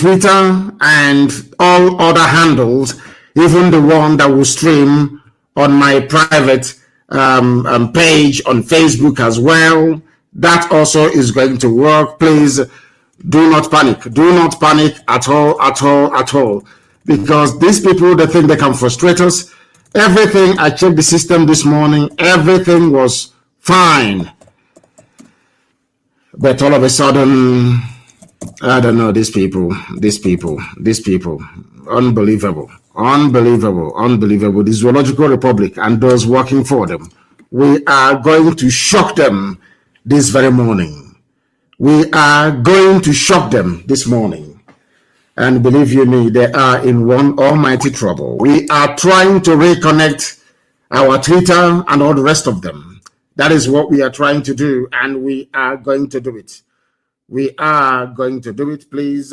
Twitter and all other handles, even the one that will stream on my private page on Facebook as well. That also is going to work. Please do not panic. Do not panic at all, at all, at all. Because these people, they think they can frustrate us. Everything, I checked the system this morning, everything was fine. But all of a sudden, I don't know, these people, unbelievable, the Zoological Republic and those working for them. We are going to shock them this very morning. We are going to shock them this morning. And believe you me, they are in one almighty trouble. We are trying to reconnect our Twitter and all the rest of them. That is what we are trying to do, and we are going to do it. We are going to do it. Please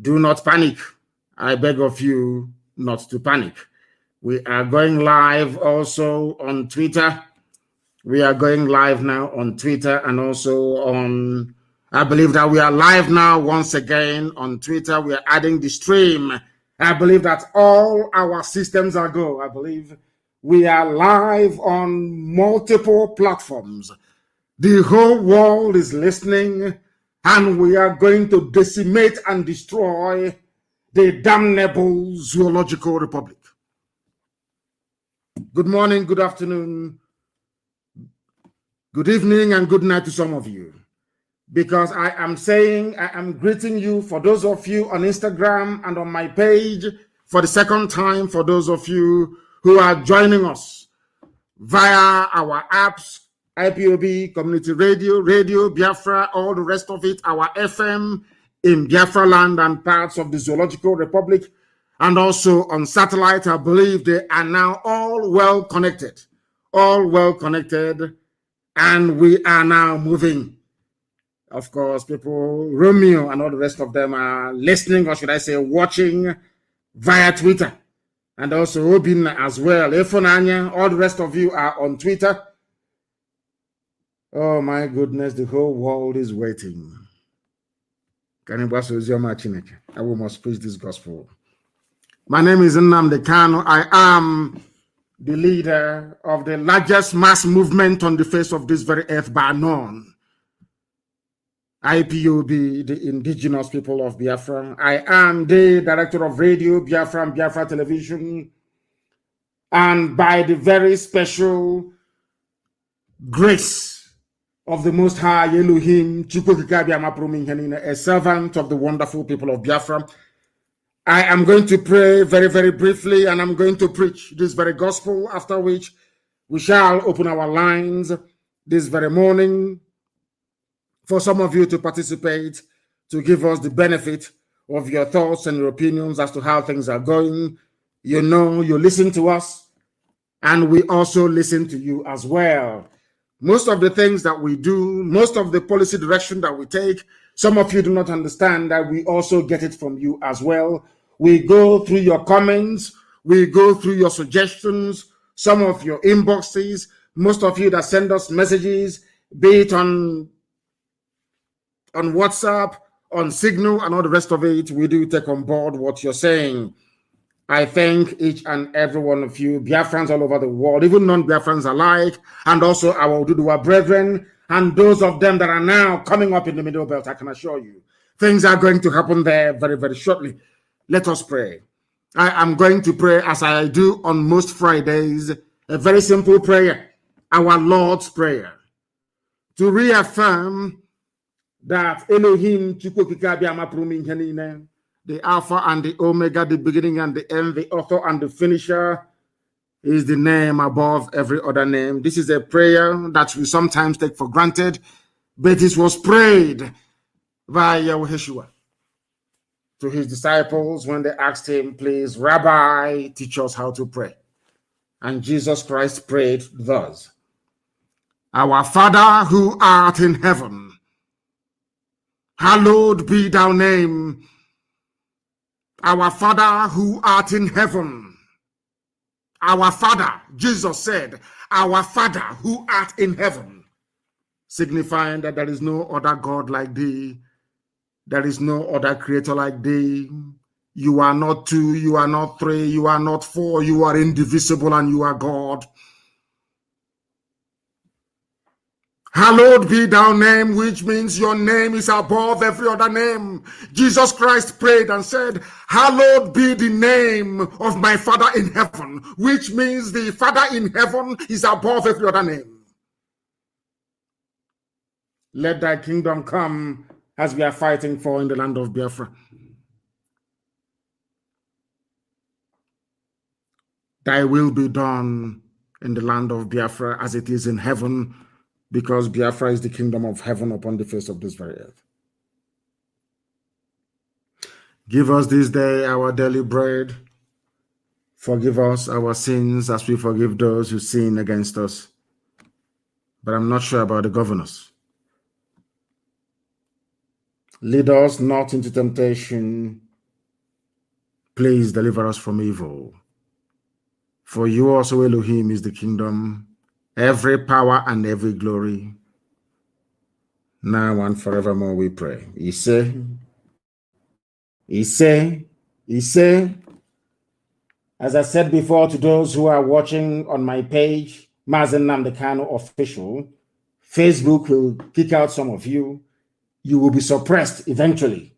do not panic. I beg of you not to panic. We are going live also on Twitter. We are going live now on Twitter and also on, I believe that we are live now once again on Twitter. We are adding the stream. I believe that all our systems are go. I believe we are live on multiple platforms. The whole world is listening, and we are going to decimate and destroy the damnable Zoological Republic. Good morning, good afternoon, good evening, and good night to some of you. Because I am greeting you, for those of you on Instagram and on my page, for the second time, for those of you who are joining us via our apps, IPOB, Community Radio, Radio Biafra, all the rest of it, our FM in Biafra land and parts of the Zoological Republic, and also on satellite. I believe they are now all well connected, and we are now moving. Of course, people, Romeo and all the rest of them are listening, or should I say watching, via Twitter. And also Obin as well. Efonanya, all the rest of you are on Twitter. Oh my goodness, the whole world is waiting. I will must preach this gospel. My name is Nnamdi Kanu. I am the leader of the largest mass movement on the face of this very earth by none. IPOB, the indigenous people of Biafra. I am the director of Radio Biafra and Biafra Television. And by the very special grace of the Most High Elohim, a servant of the wonderful people of Biafra, I am going to pray very, very briefly, and I'm going to preach this very gospel, after which we shall open our lines this very morning for some of you to participate, to give us the benefit of your thoughts and your opinions as to how things are going. You know, you listen to us, and we also listen to you as well. Most of the things that we do, most of the policy direction that we take, some of you do not understand that we also get it from you as well. We go through your comments, we go through your suggestions, some of your inboxes, most of you that send us messages, be it on WhatsApp, on Signal, and all the rest of it. We do take on board what you're saying. I thank each and every one of you, Biafrans all over the world, even non-Biafrans alike, and also our Oduduwa brethren, and those of them that are now coming up in the Middle Belt. I can assure you, things are going to happen there very, very shortly. Let us pray. I am going to pray, as I do on most Fridays, a very simple prayer, our Lord's Prayer, to reaffirm that Elohim, the Alpha and the Omega, the beginning and the end, the author and the finisher, is the name above every other name. This is a prayer that we sometimes take for granted, but it was prayed by Yahushua to his disciples when they asked him, please, Rabbi, teach us how to pray. And Jesus Christ prayed thus: Our Father who art in heaven, hallowed be thy name. Our Father who art in heaven. Our Father, Jesus said, our Father who art in heaven, signifying that there is no other God like thee. There is no other creator like thee. You are not two, you are not three, you are not four, you are indivisible and you are God. Hallowed be thy name, which means your name is above every other name. Jesus Christ prayed and said, hallowed be the name of my Father in heaven, which means the Father in heaven is above every other name. Let thy kingdom come as we are fighting for in the land of Biafra. Thy will be done in the land of Biafra as it is in heaven, because Biafra is the kingdom of heaven upon the face of this very earth. Give us this day our daily bread. Forgive us our sins as we forgive those who sin against us. But I'm not sure about the governors. Lead us not into temptation. Please deliver us from evil. For you also, Elohim, is the kingdom, every power and every glory. Now and forevermore we pray. As I said before to those who are watching on my page, Mazi Nnamdi Kanu Official, Facebook will kick out some of you. You will be suppressed eventually.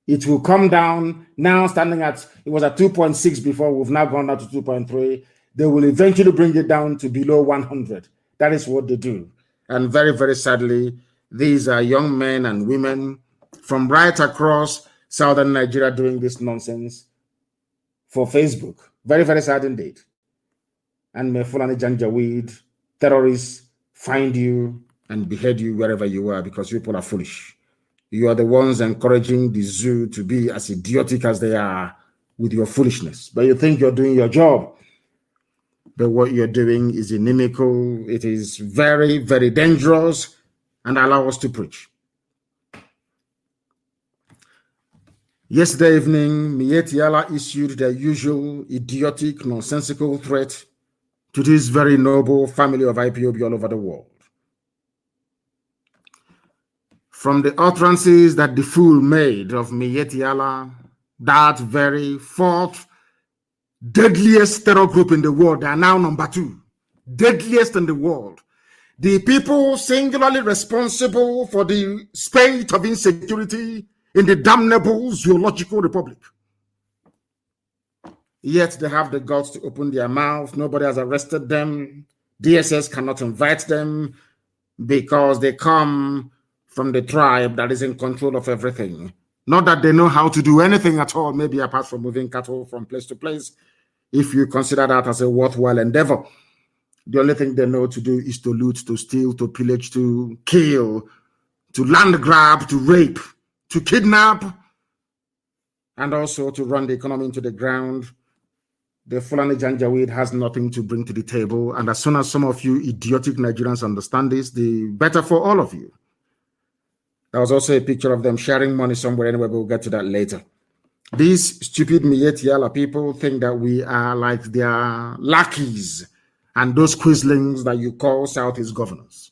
It will come down, now standing at, it was at 2.6 before, we've now gone down to 2.3. They will eventually bring it down to below 100. That is what they do. And very, very sadly, these are young men and women from right across southern Nigeria doing this nonsense for Facebook. Very, very sad indeed. And may Fulani Janjaweed terrorists find you and behead you wherever you are, because people are foolish. You are the ones encouraging the zoo to be as idiotic as they are with your foolishness. But you think you're doing your job. But what you're doing is inimical. It is very, very dangerous, and allow us to preach. Yesterday evening, Miyetti Allah issued their usual idiotic, nonsensical threat to this very noble family of IPOB all over the world. From the utterances that the fool made of Miyetti Allah, that very fourth deadliest terror group in the world, they are now number 2, deadliest in the world. The people singularly responsible for the spate of insecurity in the damnable zoological republic. Yet they have the guts to open their mouth. Nobody has arrested them. DSS cannot invite them because they come from the tribe that is in control of everything. Not that they know how to do anything at all, maybe apart from moving cattle from place to place, if you consider that as a worthwhile endeavor. The only thing they know to do is to loot, to steal, to pillage, to kill, to land grab, to rape, to kidnap, and also to run the economy into the ground. The Fulani Janjaweed has nothing to bring to the table. And as soon as some of you idiotic Nigerians understand this, the better for all of you. There was also a picture of them sharing money somewhere. Anyway, we'll get to that later. These stupid Miyetti Allah people think that we are like their lackeys and those quislings that you call Southeast governors.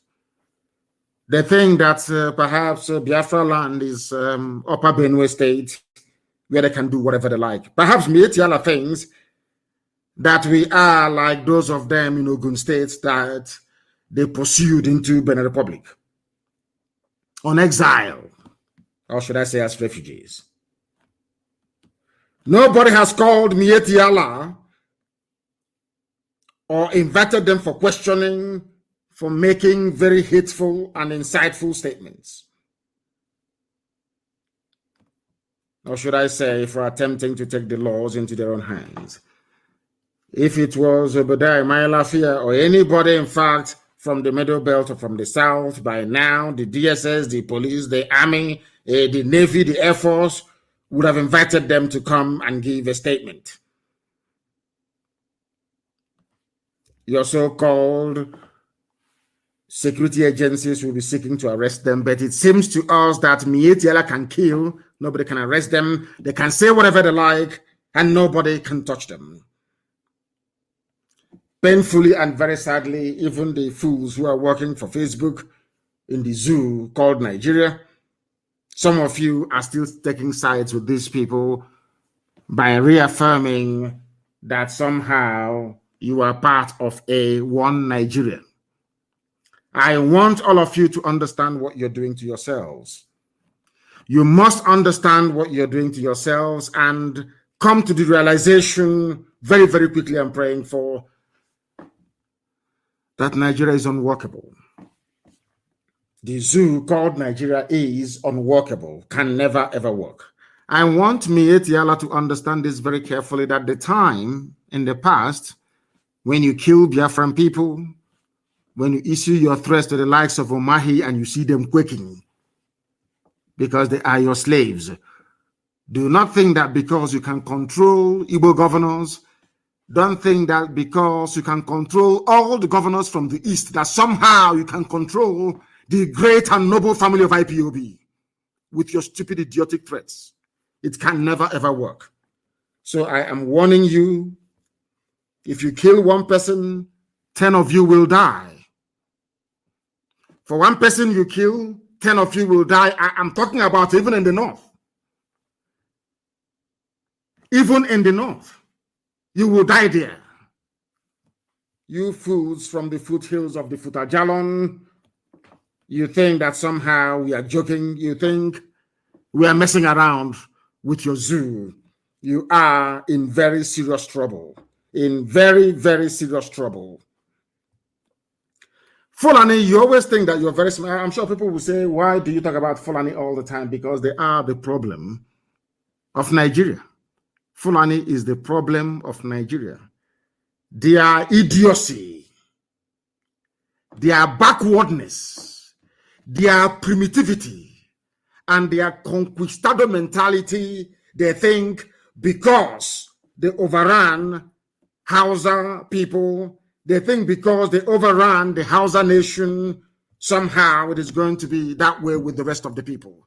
They think that perhaps Biafra land is Upper Benue State, where they can do whatever they like. Perhaps Miyetti Allah thinks that we are like those of them in Ogun State that they pursued into Benin Republic on exile, or should I say as refugees. Nobody has called Miyetti Allah or invited them for questioning, for making very hateful and insightful statements. Or should I say, for attempting to take the laws into their own hands. If it was Obadiah Mailafia or anybody, in fact, from the Middle Belt or from the South, by now, the DSS, the police, the army, the Navy, the Air Force would have invited them to come and give a statement. Your so-called security agencies will be seeking to arrest them, but it seems to us that Miyetti Allah can kill, nobody can arrest them, they can say whatever they like, and nobody can touch them. Painfully and very sadly, even the fools who are working for Facebook in the zoo called Nigeria Some of you are still taking sides with these people by reaffirming that somehow you are part of a one Nigeria. I want all of you to understand what you're doing to yourselves. You must understand what you're doing to yourselves and come to the realization very, very quickly, I'm praying for, that Nigeria is unworkable. The zoo called Nigeria is unworkable, can never ever work. I want Mieti Allah to understand this very carefully, that the time in the past when you kill Biafran people, when you issue your threats to the likes of Omahi and you see them quaking because they are your slaves, do not think that because you can control Igbo governors, don't think that because you can control all the governors from the East, that somehow you can control the great and noble family of IPOB with your stupid, idiotic threats. It can never, ever work. So I am warning you, if you kill one person, 10 of you will die. For one person you kill, 10 of you will die. I'm talking about even in the north. Even in the north, you will die there. You fools from the foothills of the Futajalon, you think that somehow we are joking. You think we are messing around with your zoo. You are in very serious trouble. In very, very serious trouble. Fulani, you always think that you're very smart. I'm sure people will say, why do you talk about Fulani all the time? Because they are the problem of Nigeria. Fulani is the problem of Nigeria. Their idiocy, their backwardness, their primitivity, and their conquistador mentality, they think because they overran Hausa people, they think because they overran the Hausa nation, somehow it is going to be that way with the rest of the people.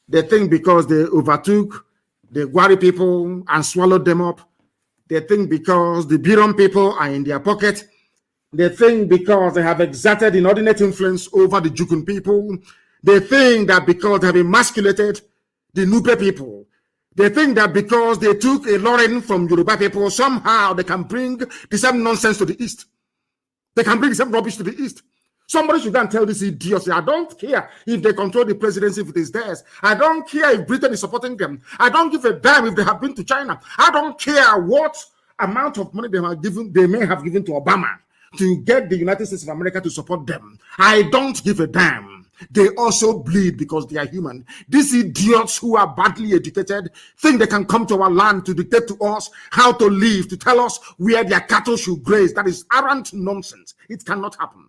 They think because they overtook the Gwari people and swallowed them up, they think because the Biron people are in their pocket, they think because they have exerted inordinate influence over the Jukun people, they think that because they have emasculated the Nupe people, they think that because they took a Lauren from Yoruba people, somehow they can bring the same nonsense to the East. They can bring the same rubbish to the East. Somebody should go and tell this idiot, I don't care if they control the presidency, if it is theirs. I don't care if Britain is supporting them. I don't give a damn if they have been to China. I don't care what amount of money they may have given to Obama to get the United States of America to support them. I don't give a damn. They also bleed because they are human. These idiots who are badly educated think they can come to our land to dictate to us how to live, to tell us where their cattle should graze. That is arrant nonsense. It cannot happen.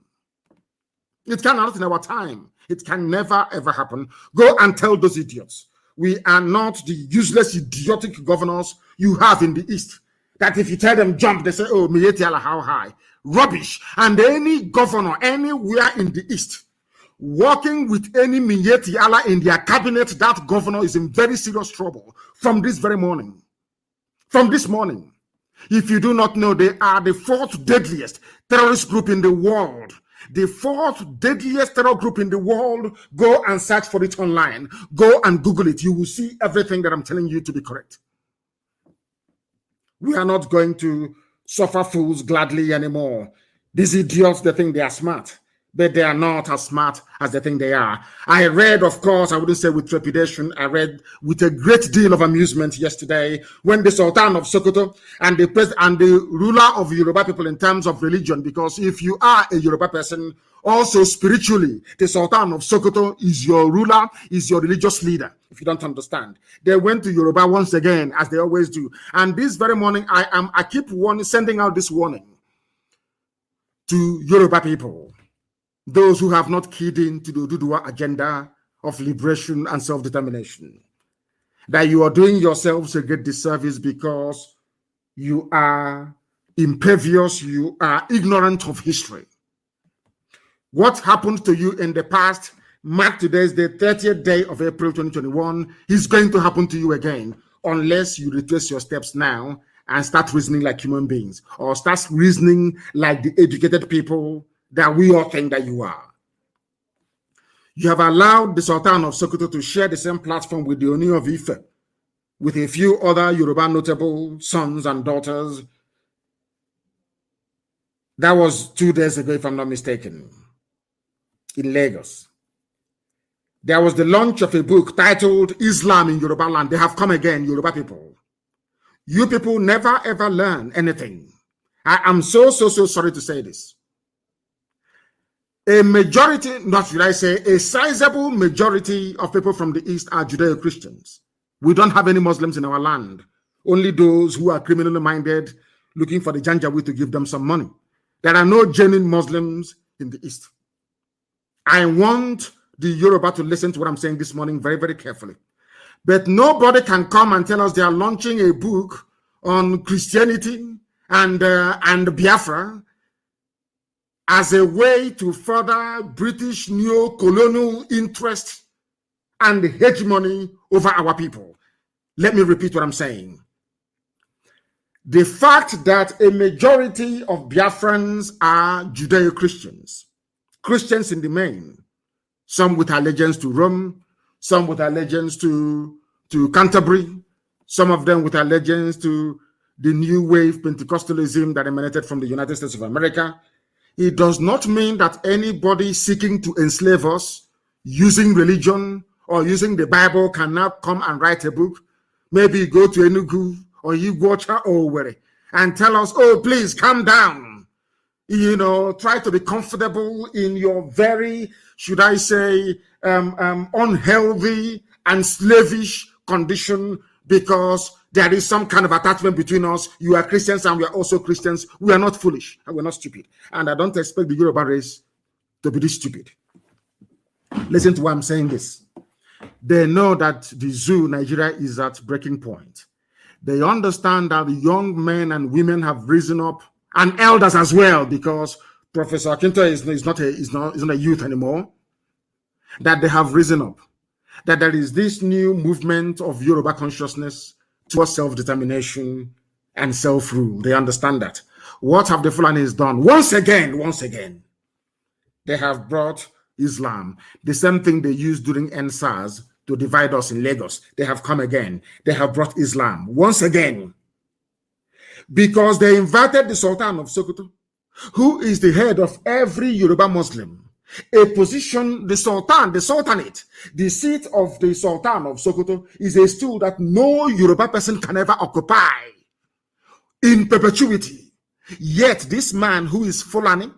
It cannot in our time. It can never, ever happen. Go and tell those idiots. We are not the useless, idiotic governors you have in the East. That if you tell them jump, they say, oh, Mieti Allah, how high? Rubbish. And any governor anywhere in the East working with any Mieti Allah in their cabinet, that governor is in very serious trouble from this very morning. From this morning. If you do not know, they are the fourth deadliest terrorist group in the world. The fourth deadliest terror group in the world. Go and search for it online. Go and Google it. You will see everything that I'm telling you to be correct. We are not going to suffer fools gladly anymore. These idiots, they think they are smart, but they are not as smart as they think they are. I read, of course, I wouldn't say with trepidation, I read with a great deal of amusement yesterday when the Sultan of Sokoto and the president and the ruler of Yoruba people in terms of religion, because if you are a Yoruba person, also spiritually, the Sultan of Sokoto is your ruler, is your religious leader, if you don't understand. They went to Yoruba once again, as they always do. And this very morning, I keep sending out this warning to Yoruba people, those who have not keyed into the Oduduwa agenda of liberation and self-determination, that you are doing yourselves a great disservice because you are impervious, you are ignorant of history. What happened to you in the past, mark today's the 30th day of April 2021, is going to happen to you again, unless you retrace your steps now and start reasoning like human beings, or start reasoning like the educated people that we all think that you are. You have allowed the Sultan of Sokoto to share the same platform with the Oni of Ife, with a few other Yoruba notable sons and daughters. That was 2 days ago, if I'm not mistaken, in Lagos. There was the launch of a book titled Islam in Yoruba Land. They have come again, Yoruba people. You people never ever learn anything. I am so sorry to say this. A majority, not should I say, a sizable majority of people from the East are Judeo-Christians. We don't have any Muslims in our land. Only those who are criminally minded, looking for the Janjaweed to give them some money. There are no genuine Muslims in the East. I want the Yoruba to listen to what I'm saying this morning very, very carefully. But nobody can come and tell us they are launching a book on Christianity and Biafra as a way to further British neo-colonial interest and hegemony over our people. Let me repeat what I'm saying. The fact that a majority of Biafrans are Judeo-Christians, Christians in the main, some with allegiance to Rome, some with allegiance to Canterbury, some of them with allegiance to the new wave Pentecostalism that emanated from the United States of America. It does not mean that anybody seeking to enslave us using religion or using the Bible can now come and write a book, maybe go to Enugu or Iguacha or where, and tell us, oh, please calm down. You know, try to be comfortable in your very, should I say, unhealthy and slavish condition because there is some kind of attachment between us. You are Christians and we are also Christians. We are not foolish and we're not stupid. And I don't expect the Yoruba race to be this stupid. Listen to why I'm saying this. They know that the zoo, Nigeria, is at breaking point. They understand that the young men and women have risen up, and elders as well, because Professor Akinto is not a youth anymore. That they have risen up. That there is this new movement of Yoruba consciousness towards self-determination and self-rule. They understand that. What have the Fulanis done? Once again, they have brought Islam. The same thing they used during NSAS to divide us in Lagos. They have come again. They have brought Islam once again. Because they invited the Sultan of Sokoto, who is the head of every Yoruba Muslim, a position, the Sultanate, the seat of the Sultan of Sokoto is a stool that no Yoruba person can ever occupy in perpetuity. Yet this man who is Fulani,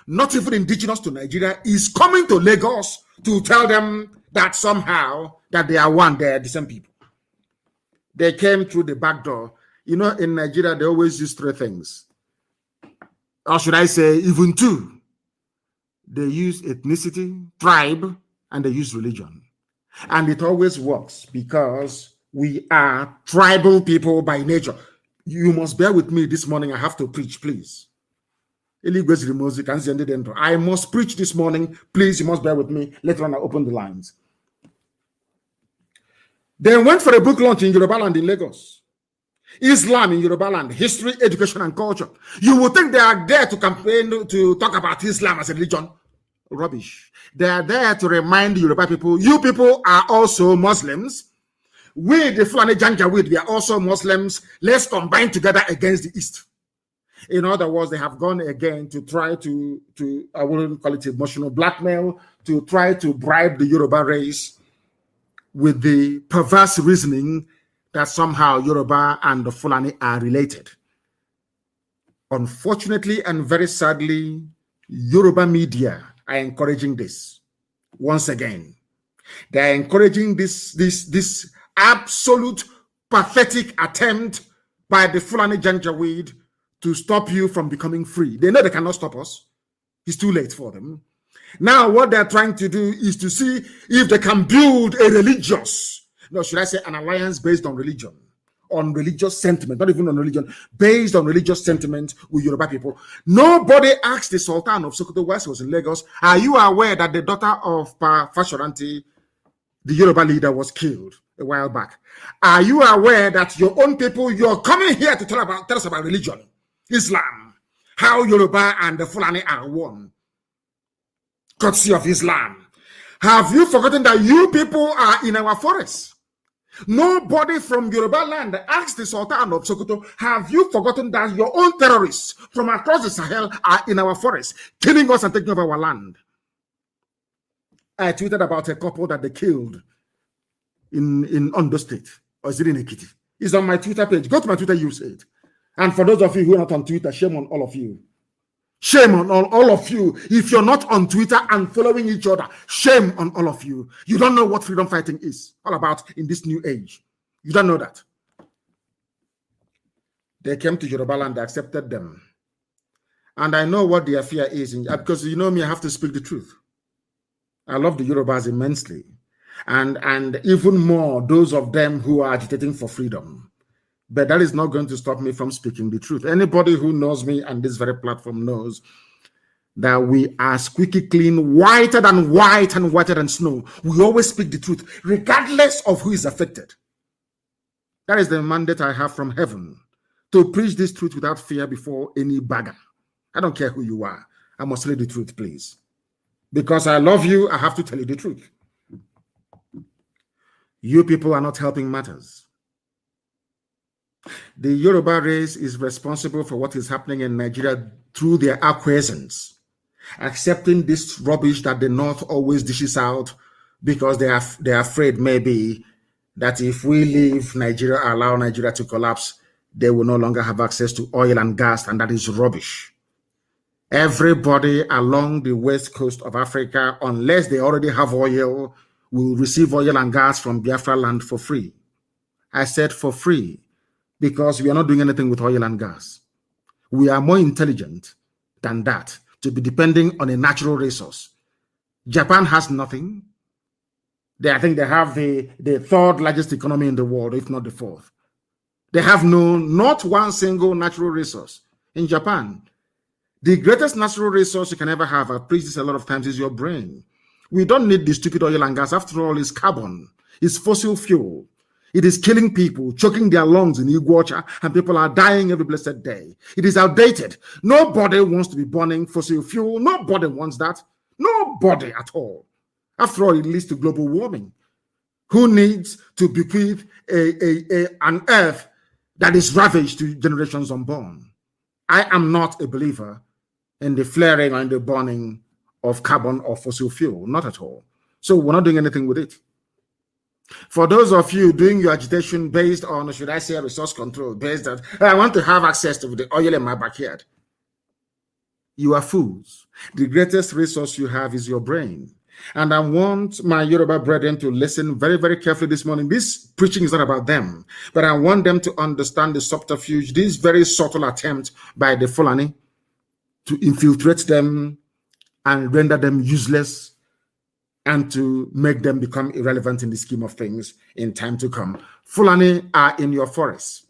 not even indigenous to Nigeria, is coming to Lagos to tell them that somehow that they are one, they are the same people. They came through the back door. You know, in Nigeria, they always use 3 things. Or should I say, even 2. They use ethnicity, tribe, and they use religion. And it always works because we are tribal people by nature. You must bear with me this morning. I have to preach, please. I must preach this morning. Please, you must bear with me. Later on, I'll open the lines. They went for a book launch in Yoruba Land in Lagos. Islam in Yoruba Land, history, education, and culture. You would think they are there to campaign, to talk about Islam as a religion. Rubbish. They are there to remind Yoruba people, you people are also Muslims. We, the Fulani Janjaweed, we are also Muslims. Let's combine together against the East. In other words, they have gone again to try to I wouldn't call it emotional blackmail, to try to bribe the Yoruba race with the perverse reasoning that somehow Yoruba and the Fulani are related. Unfortunately and very sadly, Yoruba media are encouraging this. Once again, they are encouraging this absolute pathetic attempt by the Fulani Janjaweed to stop you from becoming free. They know they cannot stop us. It's too late for them. Now what they're trying to do is to see if they can build a religious, no, should I say an alliance based on religion, on religious sentiment, not even on religion, based on religious sentiment with Yoruba people. Nobody asked the Sultan of Sokoto whilst he was in Lagos, are you aware that the daughter of Fashoranti, the Yoruba leader, was killed a while back? Are you aware that your own people, you're coming here to tell us about religion, Islam, how Yoruba and the Fulani are one, courtesy of Islam? Have you forgotten that you people are in our forests? Nobody from Yoruba land asked the Sultan of Sokoto, have you forgotten that your own terrorists from across the Sahel are in our forests, killing us and taking over our land? I tweeted about a couple that they killed in Ondo State, or is it in Ekiti? It's on my Twitter page. Go to my Twitter, you see it. And for those of you who are not on Twitter, shame on all of you. Shame on all of you. If you're not on Twitter and following each other, shame on all of you. You don't know what freedom fighting is all about in this new age. You don't know that. They came to Yoruba land, they accepted them. And I know what their fear is, because you know me, I have to speak the truth. I love the Yorubas immensely. And even more, those of them who are agitating for freedom. But that is not going to stop me from speaking the truth. Anybody who knows me and this very platform knows that we are squeaky clean, whiter than white and whiter than snow. We always speak the truth, regardless of who is affected. That is the mandate I have from heaven, to preach this truth without fear before any bagger. I don't care who you are. I must tell you the truth, please. Because I love you, I have to tell you the truth. You people are not helping matters. The Yoruba race is responsible for what is happening in Nigeria through their acquiescence, accepting this rubbish that the North always dishes out because they are afraid maybe that if we leave Nigeria, allow Nigeria to collapse, they will no longer have access to oil and gas, and that is rubbish. Everybody along the west coast of Africa, unless they already have oil, will receive oil and gas from Biafra land for free. I said for free, because we are not doing anything with oil and gas. We are more intelligent than that to be depending on a natural resource. Japan has nothing. I think they have the third largest economy in the world, if not the fourth. They have not one single natural resource. In Japan, the greatest natural resource you can ever have, I've preached this a lot of times, is your brain. We don't need the stupid oil and gas. After all, it's carbon. It's fossil fuel. It is killing people, choking their lungs in Iguacha, and people are dying every blessed day. It is outdated. Nobody wants to be burning fossil fuel. Nobody wants that. Nobody at all. After all, it leads to global warming. Who needs to bequeath an earth that is ravaged to generations unborn? I am not a believer in the flaring or in the burning of carbon or fossil fuel. Not at all. So we're not doing anything with it. For those of you doing your agitation based on, should I say, resource control, based on, I want to have access to the oil in my backyard. You are fools. The greatest resource you have is your brain. And I want my Yoruba brethren to listen very, very carefully this morning. This preaching is not about them, but I want them to understand the subterfuge, this very subtle attempt by the Fulani to infiltrate them and render them useless, and to make them become irrelevant in the scheme of things in time to come. Fulani are in your forests,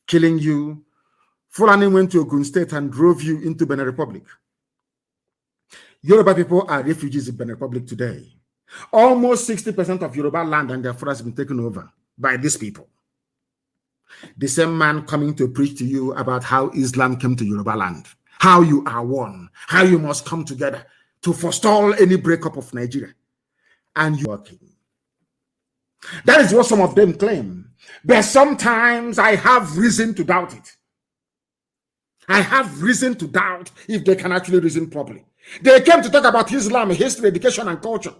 killing you. Fulani went to Ogun State and drove you into Benin Republic. Yoruba people are refugees in Benin Republic today. Almost 60% of Yoruba land and their forests have been taken over by these people. The same man coming to preach to you about how Islam came to Yoruba land, how you are one, how you must come together to forestall any breakup of Nigeria. And you're working. That is what some of them claim. But sometimes I have reason to doubt it. I have reason to doubt if they can actually reason properly. They came to talk about Islam, history, education, and culture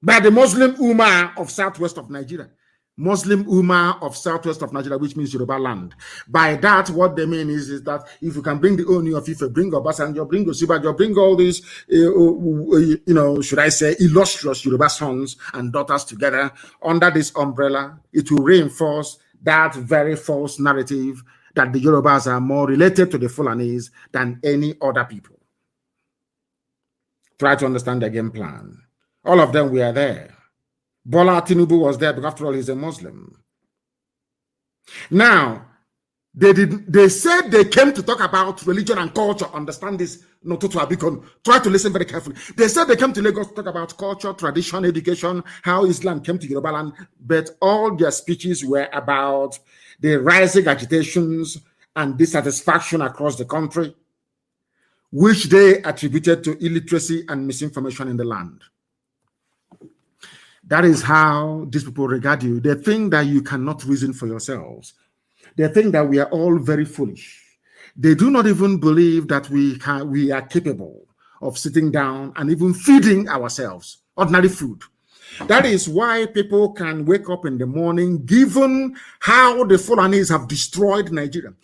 by the Muslim Ummah of southwest of Nigeria. Muslim Ummah of southwest of Nigeria, which means Yoruba land. By that, what they mean is that if you can bring the Oni of Ife, bring Obasanjo, bring Osibajo, bring all these, should I say, illustrious Yoruba sons and daughters together under this umbrella, it will reinforce that very false narrative that the Yorubas are more related to the Fulanis than any other people. Try to understand the game plan. All of them were there. Bola Tinubu was there, but after all, he's a Muslim. Now, they said they came to talk about religion and culture. Understand this, no, try to listen very carefully. They said they came to Lagos to talk about culture, tradition, education, how Islam came to Yoruba land, but all their speeches were about the rising agitations and dissatisfaction across the country, which they attributed to illiteracy and misinformation in the land. That is how these people regard you. They think that you cannot reason for yourselves. They think that we are all very foolish. They do not even believe that we are capable of sitting down and even feeding ourselves ordinary food. That is why people can wake up in the morning, given how the Fulanis have destroyed Nigeria,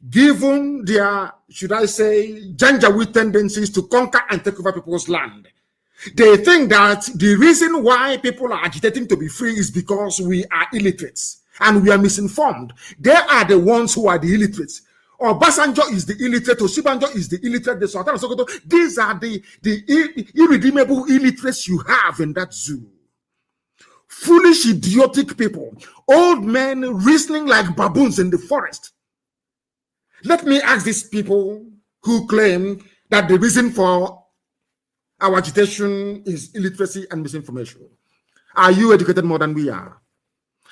given their, should I say, Janjaweed tendencies to conquer and take over people's land. They think that the reason why people are agitating to be free is because we are illiterates and we are misinformed. They are the ones who are the illiterates. Obasanjo is the illiterate, Osibanjo is the illiterate, the Sultan of Sokoto. These are the irredeemable illiterates you have in that zoo. Foolish, idiotic people, old men reasoning like baboons in the forest. Let me ask these people who claim that the reason for our agitation is illiteracy and misinformation. Are you educated more than we are?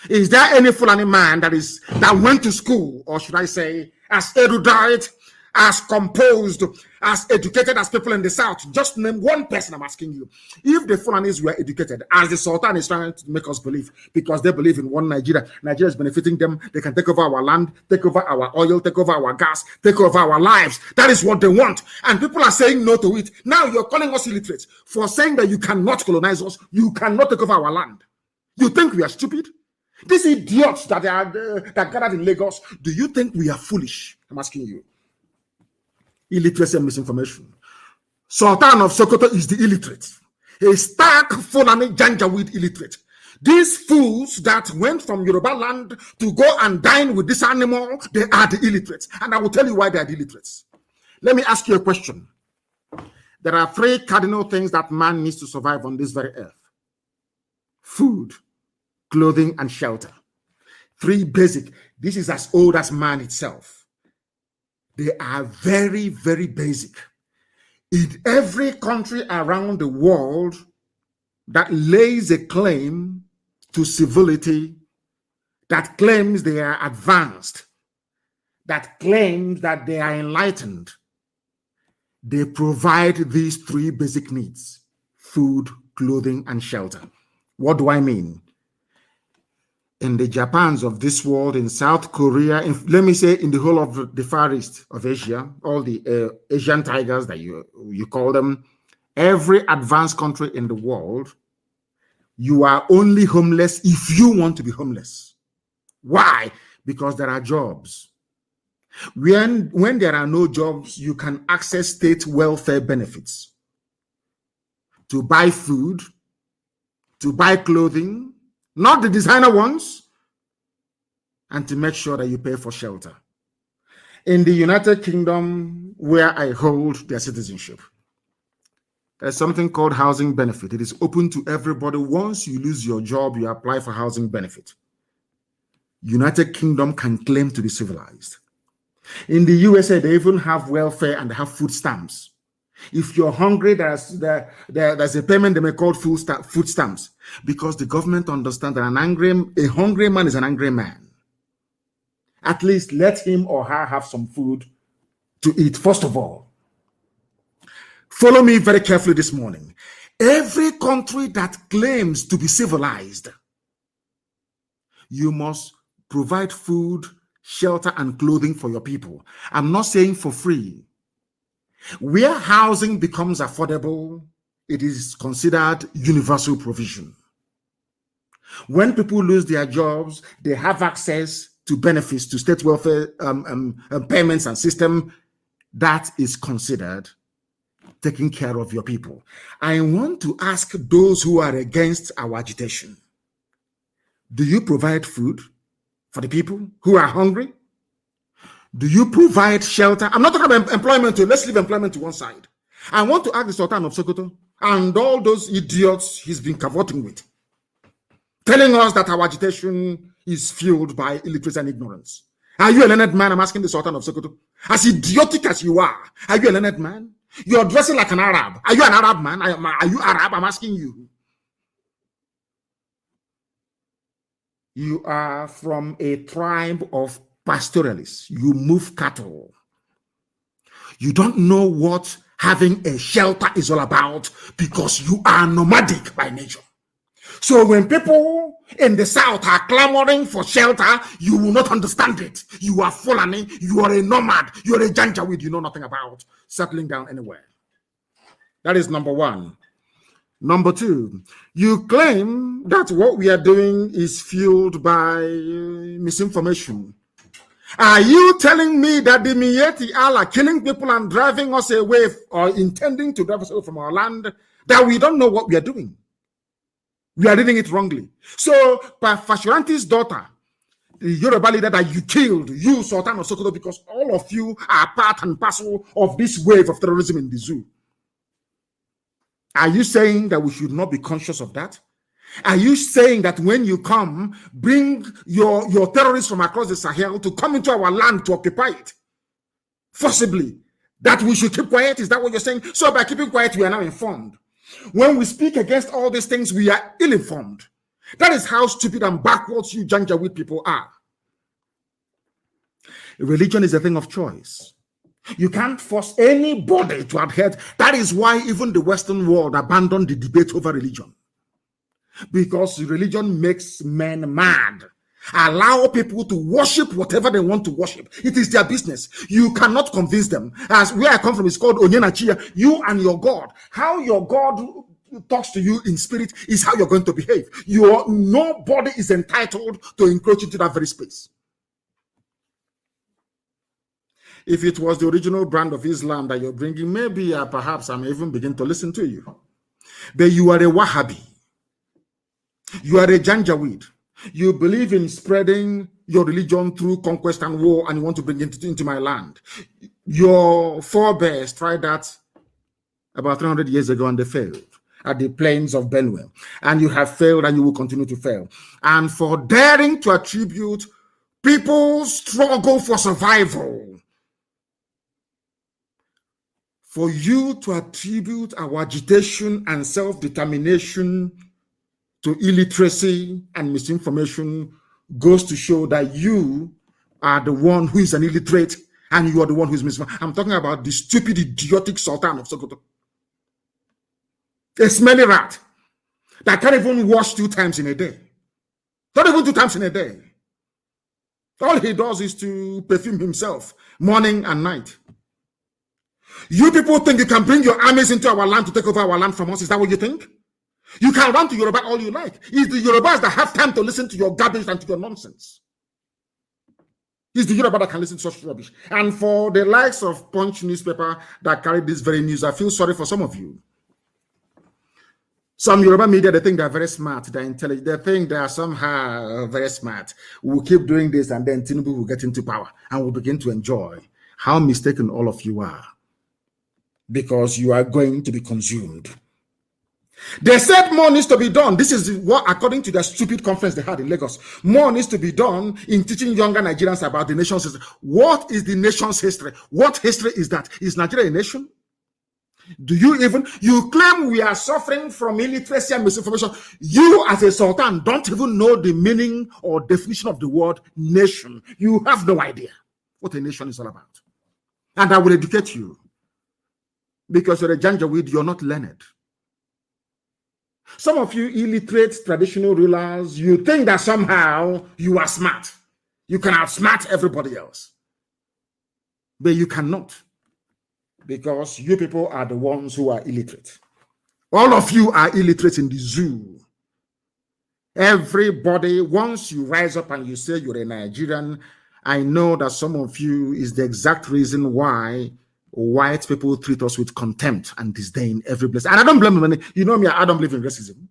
Is there any Fulani man that went to school, or should I say, as erudite, as composed, as educated as people in the South? Just name one person, I'm asking you. If the Fulanis were educated, as the Sultan is trying to make us believe, because they believe in one Nigeria, Nigeria is benefiting them, they can take over our land, take over our oil, take over our gas, take over our lives. That is what they want. And people are saying no to it. Now you're calling us illiterate for saying that you cannot colonize us, you cannot take over our land. You think we are stupid? These idiots that that gathered in Lagos, do you think we are foolish? I'm asking you. Illiteracy and misinformation. Sultan of Sokoto is the illiterate. A stark Fulani Janjaweed illiterate. These fools that went from Yoruba land to go and dine with this animal, they are the illiterates. And I will tell you why they are the illiterates. Let me ask you a question. There are 3 cardinal things that man needs to survive on this very earth. Food, clothing, and shelter. 3 basic. This is as old as man itself. They are very, very basic. In every country around the world that lays a claim to civility, that claims they are advanced, that claims that they are enlightened, they provide these 3 basic needs: food, clothing, and shelter. What do I mean? In the Japans of this world, in South Korea, let me say in the whole of the Far East of Asia, all the Asian tigers that you call them, every advanced country in the world, you are only homeless if you want to be homeless. Why? Because there are jobs. When there are no jobs, you can access state welfare benefits to buy food, to buy clothing, not the designer ones, and to make sure that you pay for shelter. In the United Kingdom, where I hold their citizenship, there's something called housing benefit. It is open to everybody. Once you lose your job, you apply for housing benefit. United Kingdom can claim to be civilized. In the USA, they even have welfare and they have food stamps. If you're hungry, there's a payment they may call food stamps, because the government understands that a hungry man is an angry man. At least let him or her have some food to eat, first of all. Follow me very carefully this morning. Every country that claims to be civilized, you must provide food, shelter, and clothing for your people. I'm not saying for free. Where housing becomes affordable, it is considered universal provision. When people lose their jobs, they have access to benefits, to state welfare payments and system. That is considered taking care of your people. I want to ask those who are against our agitation, do you provide food for the people who are hungry? Do you provide shelter? I'm not talking about employment. Let's leave employment to one side. I want to ask the Sultan of Sokoto and all those idiots he's been cavorting with, telling us that our agitation is fueled by illiteracy and ignorance. Are you a learned man? I'm asking the Sultan of Sokoto. As idiotic as you are you a learned man? You're dressing like an Arab. Are you an Arab man? Are you Arab? I'm asking you. You are from a tribe of pastoralists. You move cattle. You don't know what having a shelter is all about because you are nomadic by nature. So when people in the south are clamoring for shelter, you will not understand it. You are Fulani, you are a nomad, you are a Janjaweed, you know nothing about settling down anywhere. That is number one. Number two, you claim that what we are doing is fueled by misinformation. Are you telling me that the Miyetti are killing people and driving us away or intending to drive us away from our land, that we don't know what we are doing? We are reading it wrongly. So, Fashuranti's daughter, the Yoruba leader that you killed, you, Sultan of Sokoto, because all of you are part and parcel of this wave of terrorism in the zoo. Are you saying that we should not be conscious of that? Are you saying that when you come, bring your terrorists from across the Sahel to come into our land to occupy it forcibly, that we should keep quiet? Is that what you're saying? So by keeping quiet, we are now informed. When we speak against all these things, we are ill-informed. That is how stupid and backwards you Janjaweed people are. Religion is a thing of choice. You can't force anybody to adhere. That is why even the Western world abandoned the debate over religion. Because religion makes men mad. Allow people to worship whatever they want to worship. It is their business. You cannot convince them. As where I come from is called Onyenachia. You and your God. How your God talks to you in spirit is how you're going to behave. Nobody is entitled to encroach into that very space. If it was the original brand of Islam that you're bringing, maybe perhaps I may even begin to listen to you. But you are a Wahhabi. You are a Janjaweed. You believe in spreading your religion through conquest and war, and you want to bring it into my land. Your forebears tried that about 300 years ago, and they failed at the plains of Benue. And you have failed, and you will continue to fail. And for daring to attribute people's struggle for survival, for you to attribute our agitation and self-determination to illiteracy and misinformation goes to show that you are the one who is an illiterate and you are the one who is misinformed. I'm talking about the stupid, idiotic Sultan of Sokoto. A smelly rat that can't even wash 2 times in a day. Not even 2 times in a day. All he does is to perfume himself morning and night. You people think you can bring your armies into our land to take over our land from us? Is that what you think? You can run to Yoruba all you like. It's the Yorubas that have time to listen to your garbage and to your nonsense. It's the Yoruba that can listen to such rubbish. And for the likes of Punch newspaper that carry this very news, I feel sorry for some of you. Some Yoruba media, they think they're very smart, they're intelligent, they think they are somehow very smart. We'll keep doing this and then Tinubu will get into power and we'll begin to enjoy. How mistaken all of you are. Because you are going to be consumed. They said more needs to be done. This is what, according to the stupid conference they had in Lagos, more needs to be done in teaching younger Nigerians about the nation's history. What is the nation's history? What history is that? Is Nigeria a nation? Do you claim we are suffering from illiteracy and misinformation? You as a sultan don't even know the meaning or definition of the word nation. You have no idea what a nation is all about. And I will educate you. Because you're a Janjaweed, you're not learned. Some of you illiterate traditional rulers, you think that somehow you are smart. You can outsmart everybody else. But you cannot. Because you people are the ones who are illiterate. All of you are illiterate in the zoo. Everybody, once you rise up and you say you're a Nigerian, I know that some of you is the exact reason why white people treat us with contempt and disdain every place. And I don't blame them. You know me, I don't believe in racism.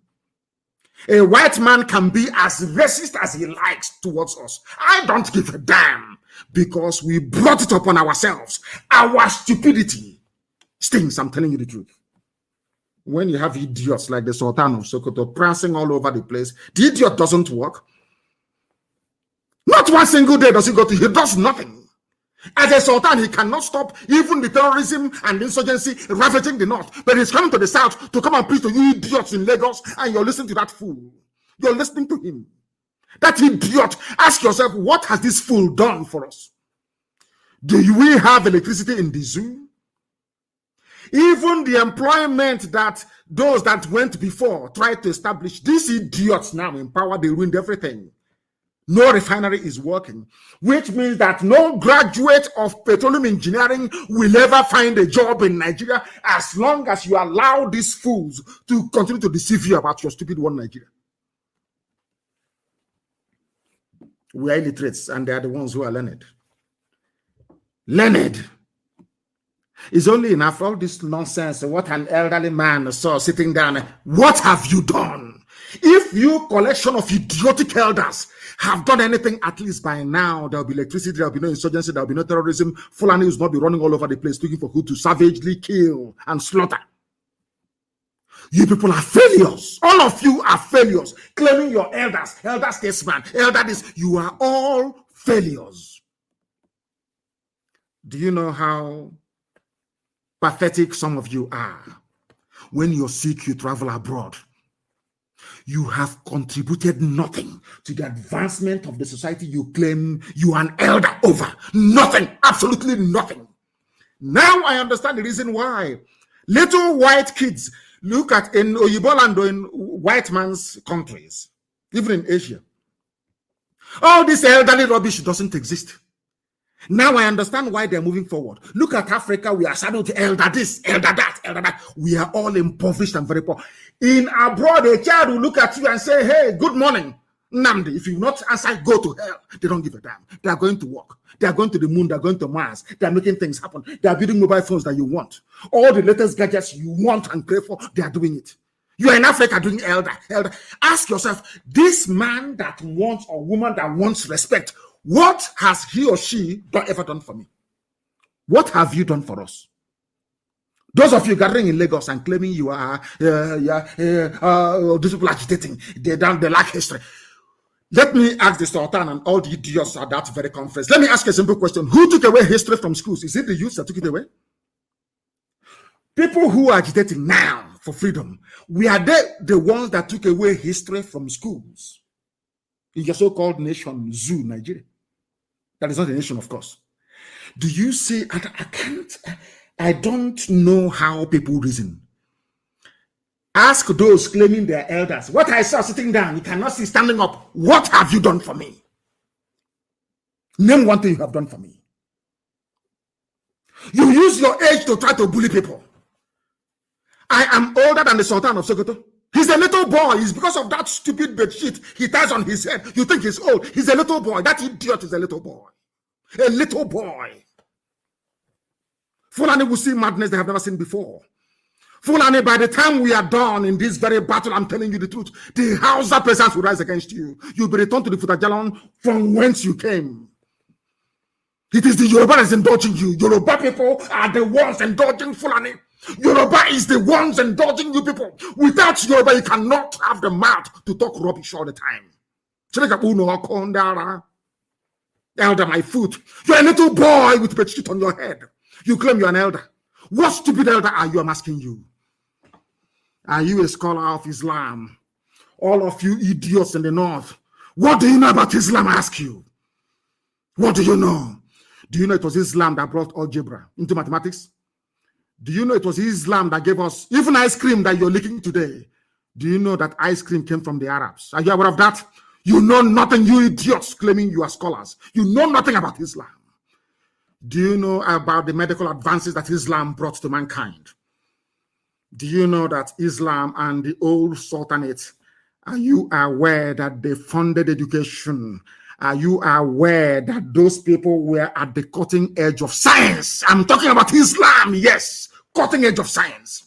A white man can be as racist as he likes towards us. I don't give a damn because we brought it upon ourselves. Our stupidity stinks, I'm telling you the truth. When you have idiots like the Sultan of Sokoto prancing all over the place, the idiot doesn't work. Not one single day does he go to, he does nothing. As a sultan, he cannot stop even the terrorism and insurgency ravaging the north. But he's coming to the south to come and preach to you idiots in Lagos, and you're listening to that fool. You're listening to him. That idiot. Ask yourself, what has this fool done for us? Do we have electricity in the zoo? Even the employment that those that went before tried to establish, these idiots now in power, they ruined everything. No refinery is working, which means that no graduate of petroleum engineering will ever find a job in Nigeria as long as you allow these fools to continue to deceive you about your stupid one Nigeria. We are illiterates, and they are the ones who are learned. Learned. It's only enough all this nonsense. What an elderly man saw sitting down. What have you done? If you collection of idiotic elders have done anything, at least by now, there'll be electricity, there'll be no insurgency, there'll be no terrorism. Fulani will not be running all over the place looking for who to savagely kill and slaughter. You people are failures. All of you are failures. Claiming your elders, elder statesman, elder this, you are all failures. Do you know how pathetic some of you are? When you're sick, you travel abroad. You have contributed nothing to the advancement of the society you claim you are an elder over. Nothing, absolutely nothing. Now I understand the reason why little white kids look at in Oyiboland or in white man's countries, even in Asia. All this elderly rubbish doesn't exist. Now I understand why they're moving forward. Look at Africa. We are starting to elder this, elder that, elder that. We are all impoverished and very poor. In abroad, a child will look at you and say, hey, good morning, Nnamdi. If you not answer, go to hell. They don't give a damn. They are going to work. They are going to the moon. They are going to Mars. They are making things happen. They are building mobile phones that you want. All the latest gadgets you want and pray for, they are doing it. You are in Africa doing elder. Ask yourself, this man that wants or woman that wants respect, what has he or she ever done for me? What have you done for us? Those of you gathering in Lagos and claiming you are these people agitating, they lack history. Let me ask the Sultan and all the idiots at that very conference. Let me ask a simple question. Who took away history from schools? Is it the youth that took it away? People who are agitating now for freedom, we are the ones that took away history from schools. In your so-called nation, zoo, Nigeria. That is not a nation, of course. Do you see? I don't know how people reason. Ask those claiming they're elders. What I saw sitting down, you cannot see standing up. What have you done for me? Name one thing you have done for me. You use your age to try to bully people. I am older than the Sultan of Sokoto. He's a little boy. It's because of that stupid bedsheet he ties on his head. You think he's old. He's a little boy. That idiot is a little boy. A little boy. Fulani will see madness they have never seen before. Fulani, by the time we are done in this very battle, I'm telling you the truth, the Hausa peasants will rise against you. You'll be returned to the Futajalon from whence you came. It is the Yoruba that is indulging you. Yoruba people are the ones indulging Fulani. Yoruba is the ones indulging you people. Without Yoruba, you cannot have the mouth to talk rubbish all the time. Elder, my foot. You're a little boy with bedsheet on your head. You claim you're an elder. What stupid elder are you? I'm asking you. Are you a scholar of Islam? All of you idiots in the north. What do you know about Islam? I ask you. What do you know? Do you know it was Islam that brought algebra into mathematics? Do you know it was Islam that gave us even ice cream that you're licking today? Do you know that ice cream came from the Arabs? Are you aware of that? You know nothing, you idiots claiming you are scholars. You know nothing about Islam. Do you know about the medical advances that Islam brought to mankind? Do you know that Islam and the old sultanate, are you aware that they funded education? Are you aware that those people were at the cutting edge of science? I'm talking about Islam, yes, cutting edge of science.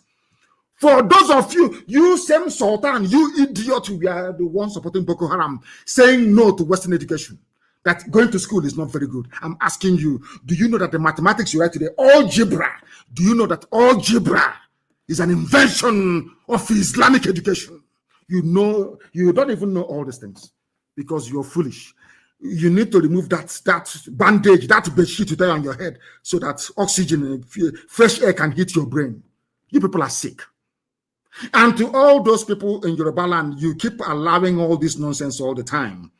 For those of you, you same sultan, you idiot, we are the ones supporting Boko Haram, saying no to Western education. That going to school is not very good. I'm asking you, do you know that the mathematics you write today, algebra, do you know that algebra is an invention of Islamic education? You know, you don't even know all these things because you're foolish. You need to remove that bandage, that bedsheet you tie on your head so that oxygen and fresh air can hit your brain. You people are sick. And to all those people in Yoruba land, you keep allowing all this nonsense all the time.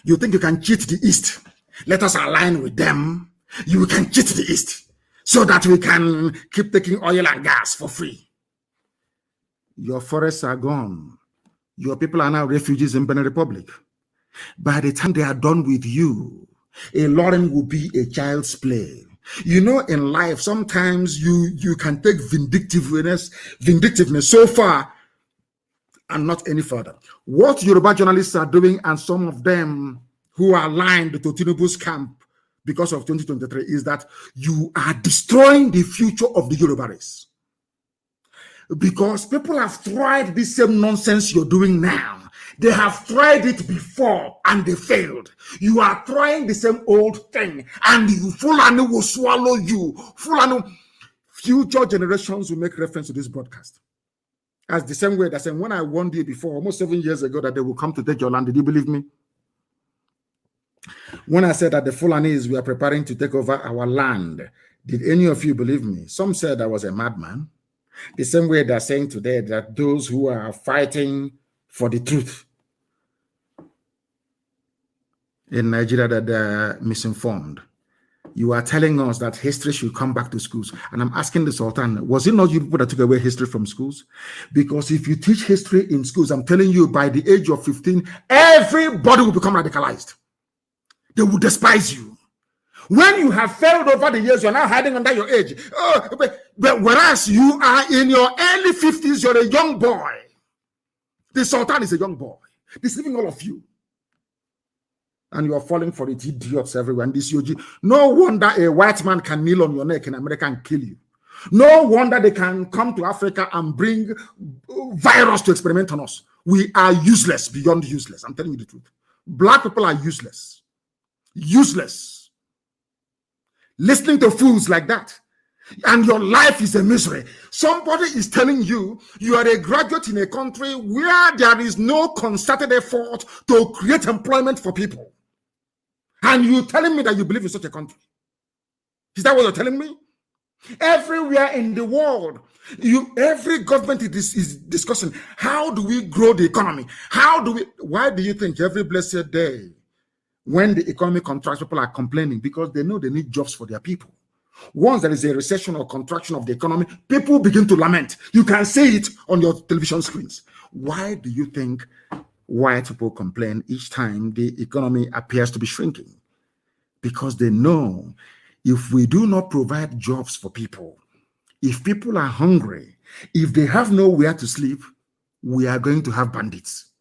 You think you can cheat the East. Let us align with them. You can cheat the East. so that we can keep taking oil and gas for free. Your forests are gone. Your people are now refugees in Benin Republic. By the time they are done with you, a Lauren will be a child's play. You know, in life, sometimes you can take vindictiveness so far and not any further. What Yoruba journalists are doing, and some of them who are aligned to Tinubu's camp because of 2023, is that you are destroying the future of the Yoruba race. Because people have tried this same nonsense you're doing now. They have tried it before and they failed. You are trying the same old thing, and you Fulani will swallow you. Fulani, future generations will make reference to this broadcast as the same way that saying, when I warned you before, almost 7 years ago, that they will come to take your land, did you believe me? When I said that the Fulanis were preparing to take over our land, did any of you believe me? Some said I was a madman. The same way they're saying today that those who are fighting for the truth in Nigeria, that they're misinformed. You are telling us that history should come back to schools. And I'm asking the Sultan, was it not you people that took away history from schools? Because if you teach history in schools, I'm telling you, by the age of 15, everybody will become radicalized. They will despise you. When you have failed over the years, you're now hiding under your age. But whereas you are in your early 50s, you're a young boy. The Sultan is a young boy, deceiving all of you. And you are falling for it, idiots everywhere. And this UG, no wonder a white man can kneel on your neck in America and kill you. No wonder they can come to Africa and bring virus to experiment on us. We are useless, beyond useless. I'm telling you the truth. Black people are useless. Useless. Listening to fools like that. And your life is a misery. Somebody is telling you, you are a graduate in a country where there is no concerted effort to create employment for people. And you're telling me that you believe in such a country. Is that what you're telling me? Everywhere in the world, every government is discussing, how do we grow the economy? Why do you think every blessed day when the economy contracts, people are complaining? Because they know they need jobs for their people. Once there is a recession or contraction of the economy, people begin to lament. You can see it on your television screens. Why do you think white people complain each time the economy appears to be shrinking? Because they know if we do not provide jobs for people, if people are hungry, if they have nowhere to sleep, we are going to have bandits.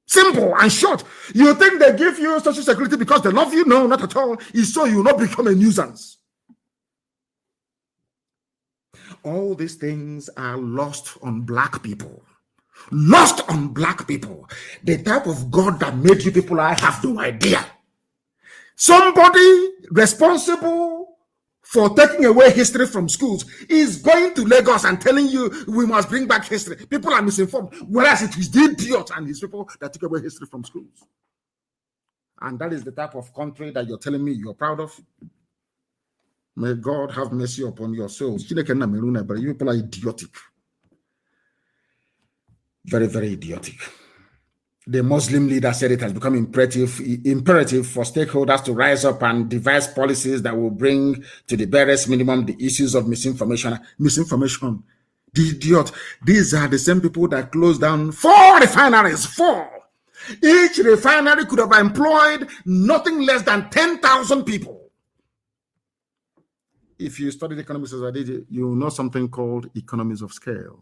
Simple and short. You think they give you social security because they love you? No, not at all. It's so you will not become a nuisance. All these things are lost on black people. Lost on black people. The type of God that made you people, I have no idea. Somebody responsible for taking away history from schools is going to Lagos and telling you we must bring back history. People are misinformed, whereas it is the idiot and his people that took away history from schools. And that is the type of country that you're telling me you're proud of. May God have mercy upon your souls. But you people are idiotic. Very, very idiotic. The Muslim leader said it has become imperative for stakeholders to rise up and devise policies that will bring to the barest minimum the issues of misinformation. Misinformation. The idiot. These are the same people that closed down 4 refineries. 4. Each refinery could have employed nothing less than 10,000 people. If you studied economics as I did, you know something called economies of scale.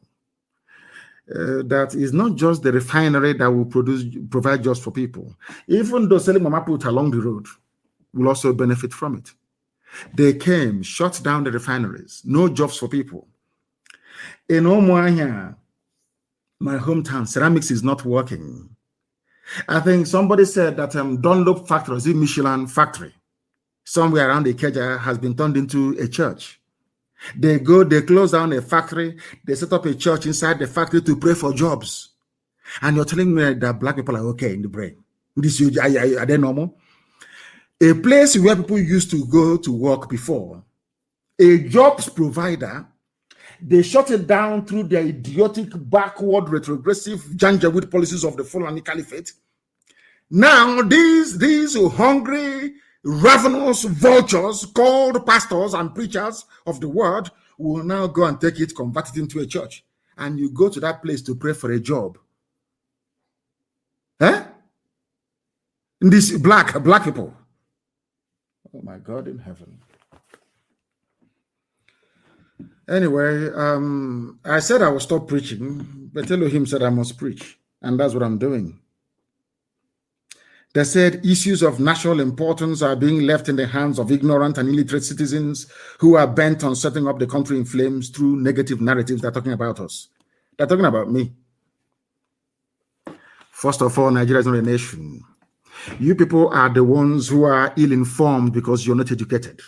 That is not just the refinery that will provide jobs for people. Even those selling mama put along the road will also benefit from it. They came, shut down the refineries, no jobs for people. In Omoahia, my hometown, ceramics is not working. I think somebody said that Dunlop factory, the Michelin factory, somewhere around the Ikeja has been turned into a church. They close down a factory, they set up a church inside the factory to pray for jobs. And you're telling me that black people are okay in the brain. Are they normal? A place where people used to go to work before, a jobs provider, they shut it down through their idiotic, backward, retrogressive, Janjaweed policies of the Fulani Caliphate. Now, these hungry ravenous vultures called pastors and preachers of the word will now go and take it, convert it into a church. And you go to that place to pray for a job. Eh? These black people. Oh my God in heaven. Anyway, I said I would stop preaching, but Elohim said I must preach. And that's what I'm doing. They said issues of national importance are being left in the hands of ignorant and illiterate citizens who are bent on setting up the country in flames through negative narratives. They're talking about us. They're talking about me. First of all, Nigeria is not a nation. You people are the ones who are ill-informed because you're not educated.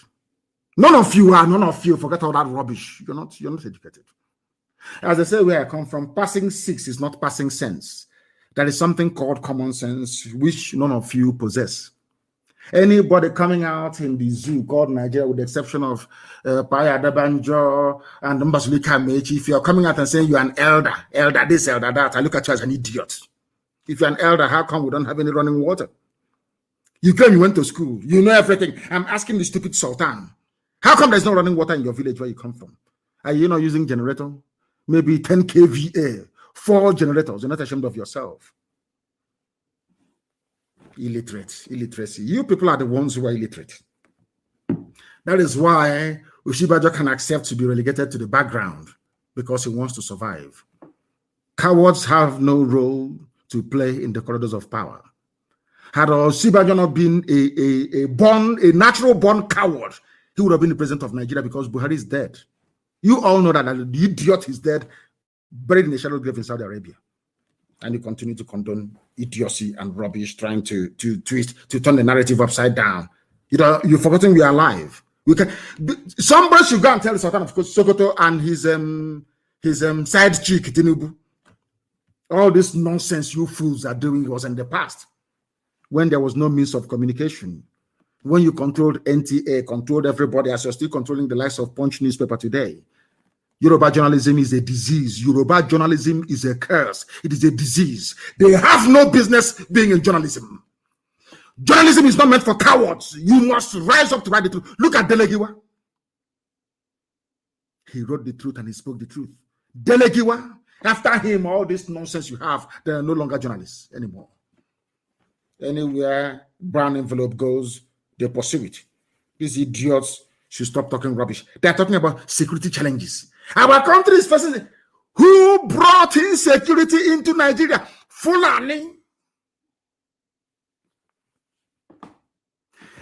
None of you are, none of you. Forget all that rubbish. You're not educated. As I say, where I come from, passing 6 is not passing sense. There is something called common sense, which none of you possess. Anybody coming out in the zoo called Nigeria, with the exception of Paya Dabanjo and Mbasulika Mechi, if you're coming out and saying you're an elder this, elder that, I look at you as an idiot. If you're an elder, how come we don't have any running water? You claim you went to school. You know everything. I'm asking the stupid Sultan. How come there's no running water in your village where you come from? Are you not using generator? Maybe 10 kVA, 4 generators. You're not ashamed of yourself. Illiteracy. You people are the ones who are illiterate. That is why Ushibajo can accept to be relegated to the background, because he wants to survive. Cowards have no role to play in the corridors of power. Had Ushibajo not been a natural born coward, he would have been the president of Nigeria, because Buhari is dead. You all know that the idiot is dead, buried in a shallow grave in Saudi Arabia. And you continue to condone idiocy and rubbish, trying to turn the narrative upside down. You've forgotten we are alive. Somebody should go and tell the Sultan of Sokoto and his side chick, Tinubu. All this nonsense you fools are doing was in the past, when there was no means of communication. When you controlled NTA, controlled everybody, as you're still controlling the likes of Punch newspaper today. Yoruba journalism is a disease. Yoruba journalism is a curse. It is a disease. They have no business being in journalism. Journalism is not meant for cowards. You must rise up to write the truth. Look at Delegiwa. He wrote the truth and he spoke the truth. Delegiwa, after him, all this nonsense you have, they are no longer journalists anymore. Anywhere brown envelope goes, they pursue it. These idiots should stop talking rubbish. They are talking about security challenges. Our country is facing. Who brought insecurity into Nigeria? Fulani.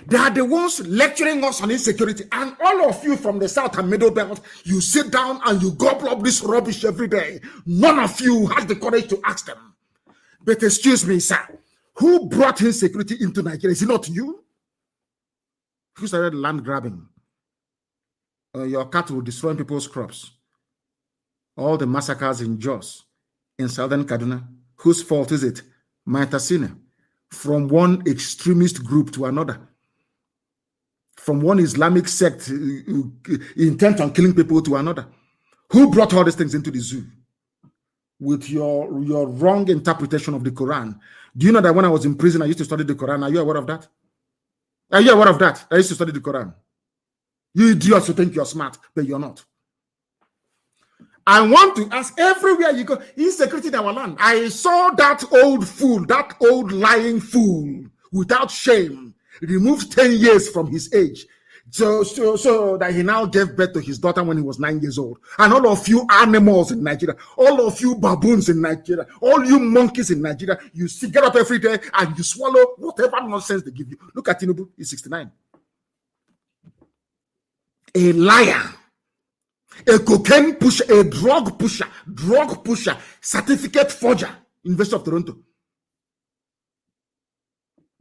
They are the ones lecturing us on insecurity. And all of you from the South and Middle Belt, you sit down and you gobble up this rubbish every day. None of you has the courage to ask them. But excuse me, sir. Who brought insecurity into Nigeria? Is it not you? Who started land grabbing? Your cattle destroying people's crops. All the massacres in Jos, in southern Kaduna. Whose fault is it? Maitasina. From one extremist group to another. From one Islamic sect intent on killing people to another. Who brought all these things into the zoo? With your wrong interpretation of the Quran. Do you know that when I was in prison, I used to study the Quran? Are you aware of that? Are you aware of that? I used to study the Quran. You idiots who think you're smart, but you're not. I want to ask, everywhere you go, insecurity in our land. I saw that old fool, that old lying fool, without shame, removed 10 years from his age. So that he now gave birth to his daughter when he was 9 years old. And all of you animals in Nigeria, all of you baboons in Nigeria, all you monkeys in Nigeria, you get up every day and you swallow whatever nonsense they give you. Look at Tinubu, he's 69. A liar, a cocaine pusher, a drug pusher, certificate forger, University of Toronto,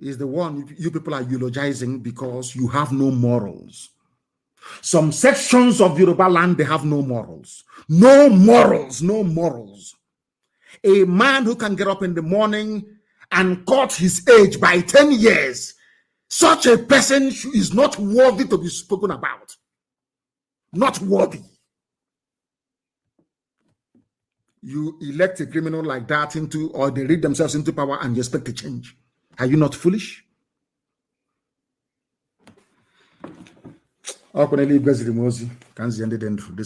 is the one you people are eulogizing because you have no morals. Some sections of Yoruba land, they have no morals. No morals, no morals. A man who can get up in the morning and cut his age by 10 years, such a person is not worthy to be spoken about. Not worthy. You elect a criminal like that into, or they read themselves into power and you expect a change. Are you not foolish? This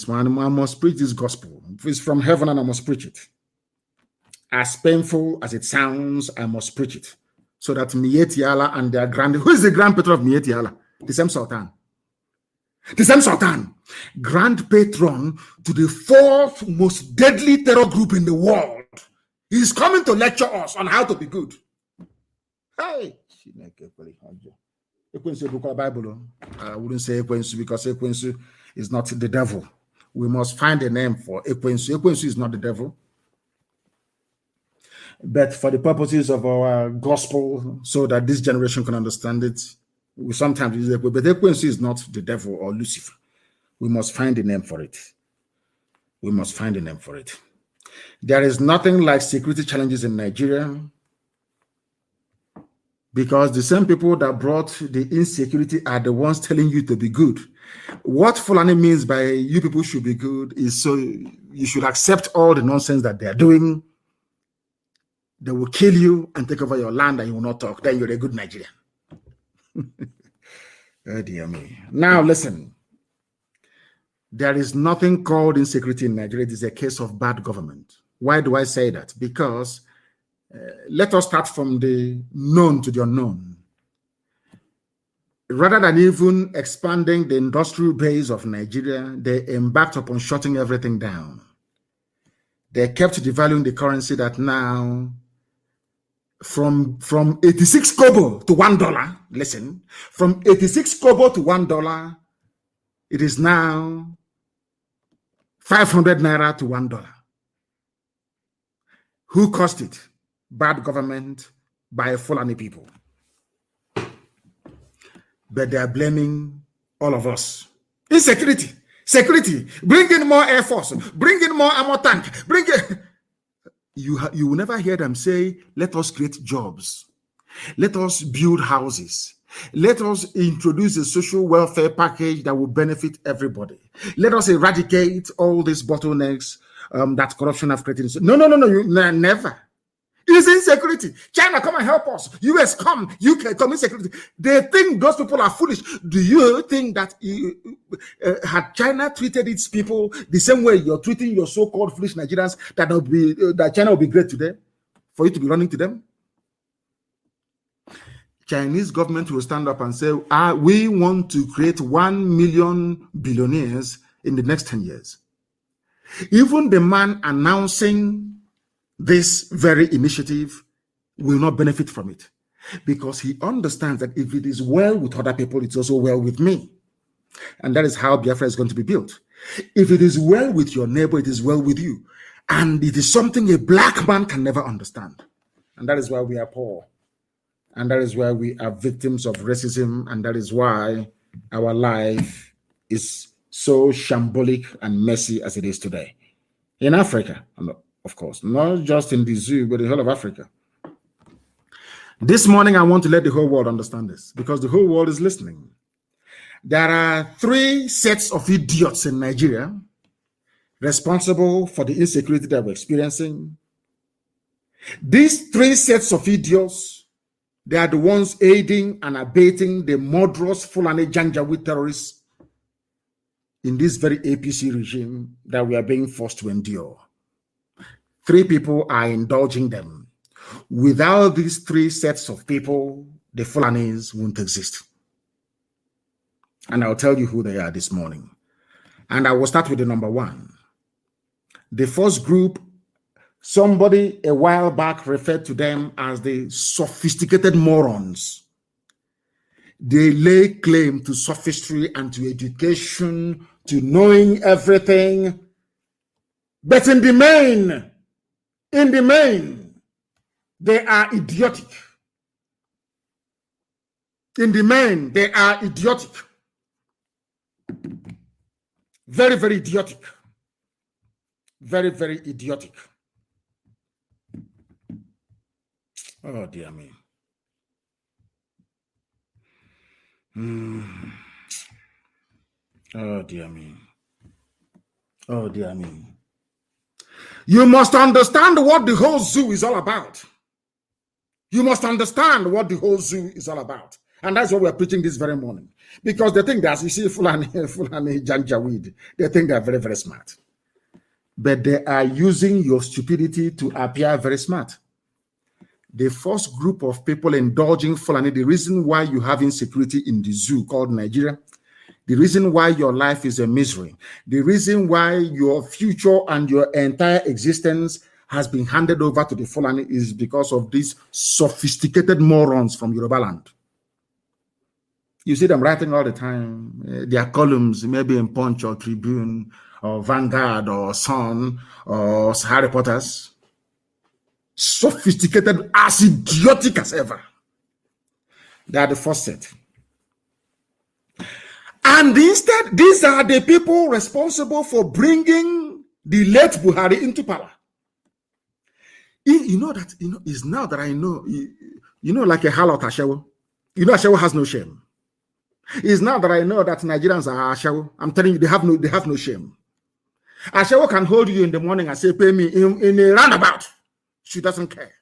one, I must preach this gospel. It's from heaven and I must preach it. As painful as it sounds, I must preach it. So that Mietiala and their who is the grand patron of Mietiala? The same Sultan. The same Sultan. Grand patron to the fourth most deadly terror group in the world. He's coming to lecture us on how to be good. Hey! Bible. I wouldn't say Ekwensu because Ekwensu is not the devil. We must find a name for Ekwensu. Ekwensu is not the devil. But for the purposes of our gospel, so that this generation can understand it, we sometimes use Ekwensu. But Ekwensu is not the devil or Lucifer. We must find a name for it. We must find a name for it. There is nothing like security challenges in Nigeria, because the same people that brought the insecurity are the ones telling you to be good. What Fulani means by you people should be good is so you should accept all the nonsense that they are doing. They will kill you and take over your land and you will not talk. Then you're a good Nigerian. Oh dear me. Now listen. There is nothing called insecurity in Nigeria. It is a case of bad government. Why do I say that? Because let us start from the known to the unknown. Rather than even expanding the industrial base of Nigeria, they embarked upon shutting everything down. They kept devaluing the currency that now, from 86 kobo to $1, listen, from 86 kobo to $1, it is now 500 naira to $1. Who caused it? Bad government by Fulani people. But they are blaming all of us. Insecurity, security, bring in more air force, bring in more armor tank, bring in. You will never hear them say, let us create jobs. Let us build houses. Let us introduce a social welfare package that will benefit everybody. Let us eradicate all these bottlenecks that corruption have created. No, never. It's insecurity. China, come and help us. US, come. UK, come. Insecurity. They think those people are foolish. Do you think that had China treated its people the same way you're treating your so-called foolish Nigerians, that China will be great today for you to be running to them? Chinese government will stand up and say, we want to create 1 million billionaires in the next 10 years. Even the man announcing this very initiative will not benefit from it, because he understands that if it is well with other people, it's also well with me. And that is how Biafra is going to be built. If it is well with your neighbor, it is well with you. And it is something a black man can never understand. And that is why we are poor. And that is why we are victims of racism. And that is why our life is so shambolic and messy as it is today. In Africa, of course, not just in the zoo, but the whole of Africa. This morning, I want to let the whole world understand this, because the whole world is listening. There are 3 sets of idiots in Nigeria responsible for the insecurity that we're experiencing. These 3 sets of idiots, they are the ones aiding and abating the murderous Fulani Janjaweed terrorists in this very APC regime that we are being forced to endure. 3 people are indulging them. Without these 3 sets of people, the Fulanis won't exist. And I'll tell you who they are this morning. And I will start with the number 1. The first group, somebody a while back referred to them as the sophisticated morons. They lay claim to sophistry and to education, to knowing everything. But in the main, they are idiotic. In the main, they are idiotic. Very, very idiotic. Very, very idiotic. Oh, dear me. Oh, dear me. Oh, dear me. You must understand what the whole zoo is all about. You must understand what the whole zoo is all about. And that's what we're preaching this very morning. Because they think that, you see, Fulani Janjaweed, they think they're very, very smart. But they are using your stupidity to appear very smart. The first group of people indulging Fulani, the reason why you have insecurity in the zoo called Nigeria, the reason why your life is a misery, the reason why your future and your entire existence has been handed over to the Fulani is because of these sophisticated morons from Yoruba land. You see them writing all the time, their columns, maybe in Punch or Tribune or Vanguard or Sun or Harry Potter's. Sophisticated, as idiotic as ever. They are the first set. And instead, these are the people responsible for bringing the late Buhari into power. You know that, it's now that I know, like a harlot Ashewo. Ashewo has no shame. It's now that I know that Nigerians are Ashewo. I'm telling you, they have no shame. Ashewo can hold you in the morning and say, pay me in a roundabout. She doesn't care.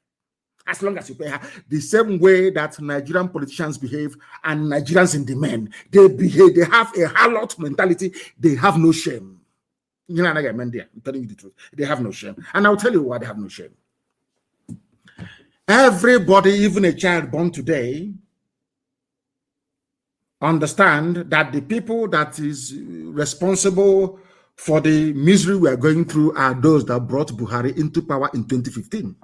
As long as you pay her. The same way that Nigerian politicians behave and Nigerians in demand, they behave, they have a harlot mentality, they have no shame. I'm telling you the truth. They have no shame. And I'll tell you why they have no shame. Everybody, even a child born today, understand that the people that is responsible for the misery we are going through are those that brought Buhari into power in 2015.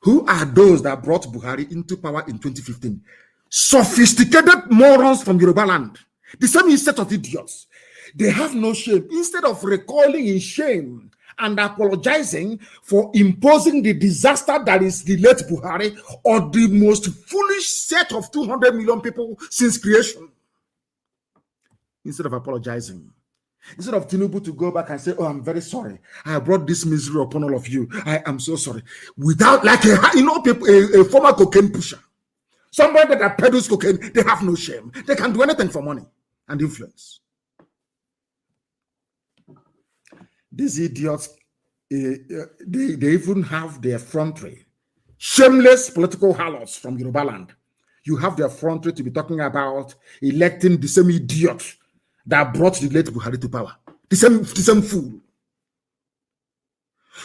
Who are those that brought Buhari into power in 2015? Sophisticated morons from Yoruba land. The same set of idiots. They have no shame. Instead of recoiling in shame and apologizing for imposing the disaster that is the late Buhari or the most foolish set of 200 million people since creation. Instead of apologizing. Instead of Tinubu to go back and say, oh, I'm very sorry. I brought this misery upon all of you. I am so sorry. Without, like, a former cocaine pusher. Somebody that peddles cocaine, they have no shame. They can do anything for money and influence. These idiots, they even have their effrontery. Shameless political harlots from Yoruba land. You have their effrontery to be talking about electing the same idiot that brought the late Buhari to power. The same fool.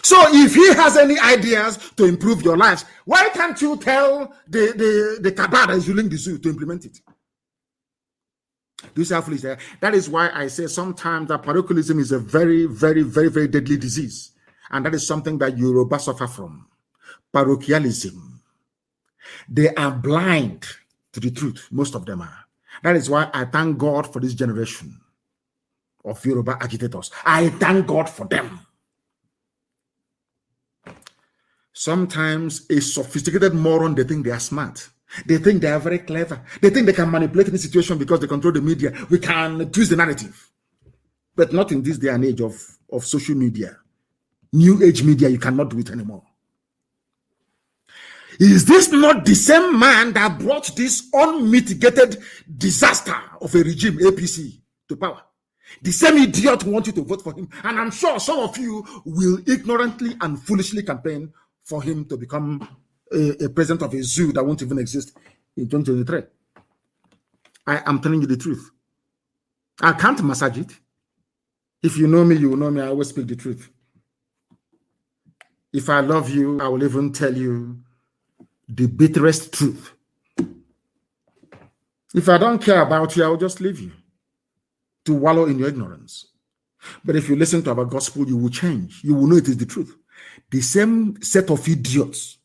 So if he has any ideas to improve your lives, why can't you tell the cabal that is ruling the zoo to implement it? Do you see how foolish they are? That is why I say sometimes that parochialism is a very, very, very, very deadly disease. And that is something that Yoruba suffer from. Parochialism. They are blind to the truth. Most of them are. That is why I thank God for this generation of Yoruba agitators. I thank God for them. Sometimes a sophisticated moron, they think they are smart. They think they are very clever. They think they can manipulate the situation because they control the media. We can twist the narrative. But not in this day and age of social media. New age media, you cannot do it anymore. Is this not the same man that brought this unmitigated disaster of a regime, APC, to power? The same idiot wants you to vote for him. And I'm sure some of you will ignorantly and foolishly campaign for him to become a president of a zoo that won't even exist in 2023. I am telling you the truth. I can't massage it. If you know me, you will know me. I always speak the truth. If I love you, I will even tell you the bitterest truth. If I don't care about you, I will just leave you to wallow in your ignorance. But if you listen to our gospel, you will change. You will know it is the truth. The same set of idiots,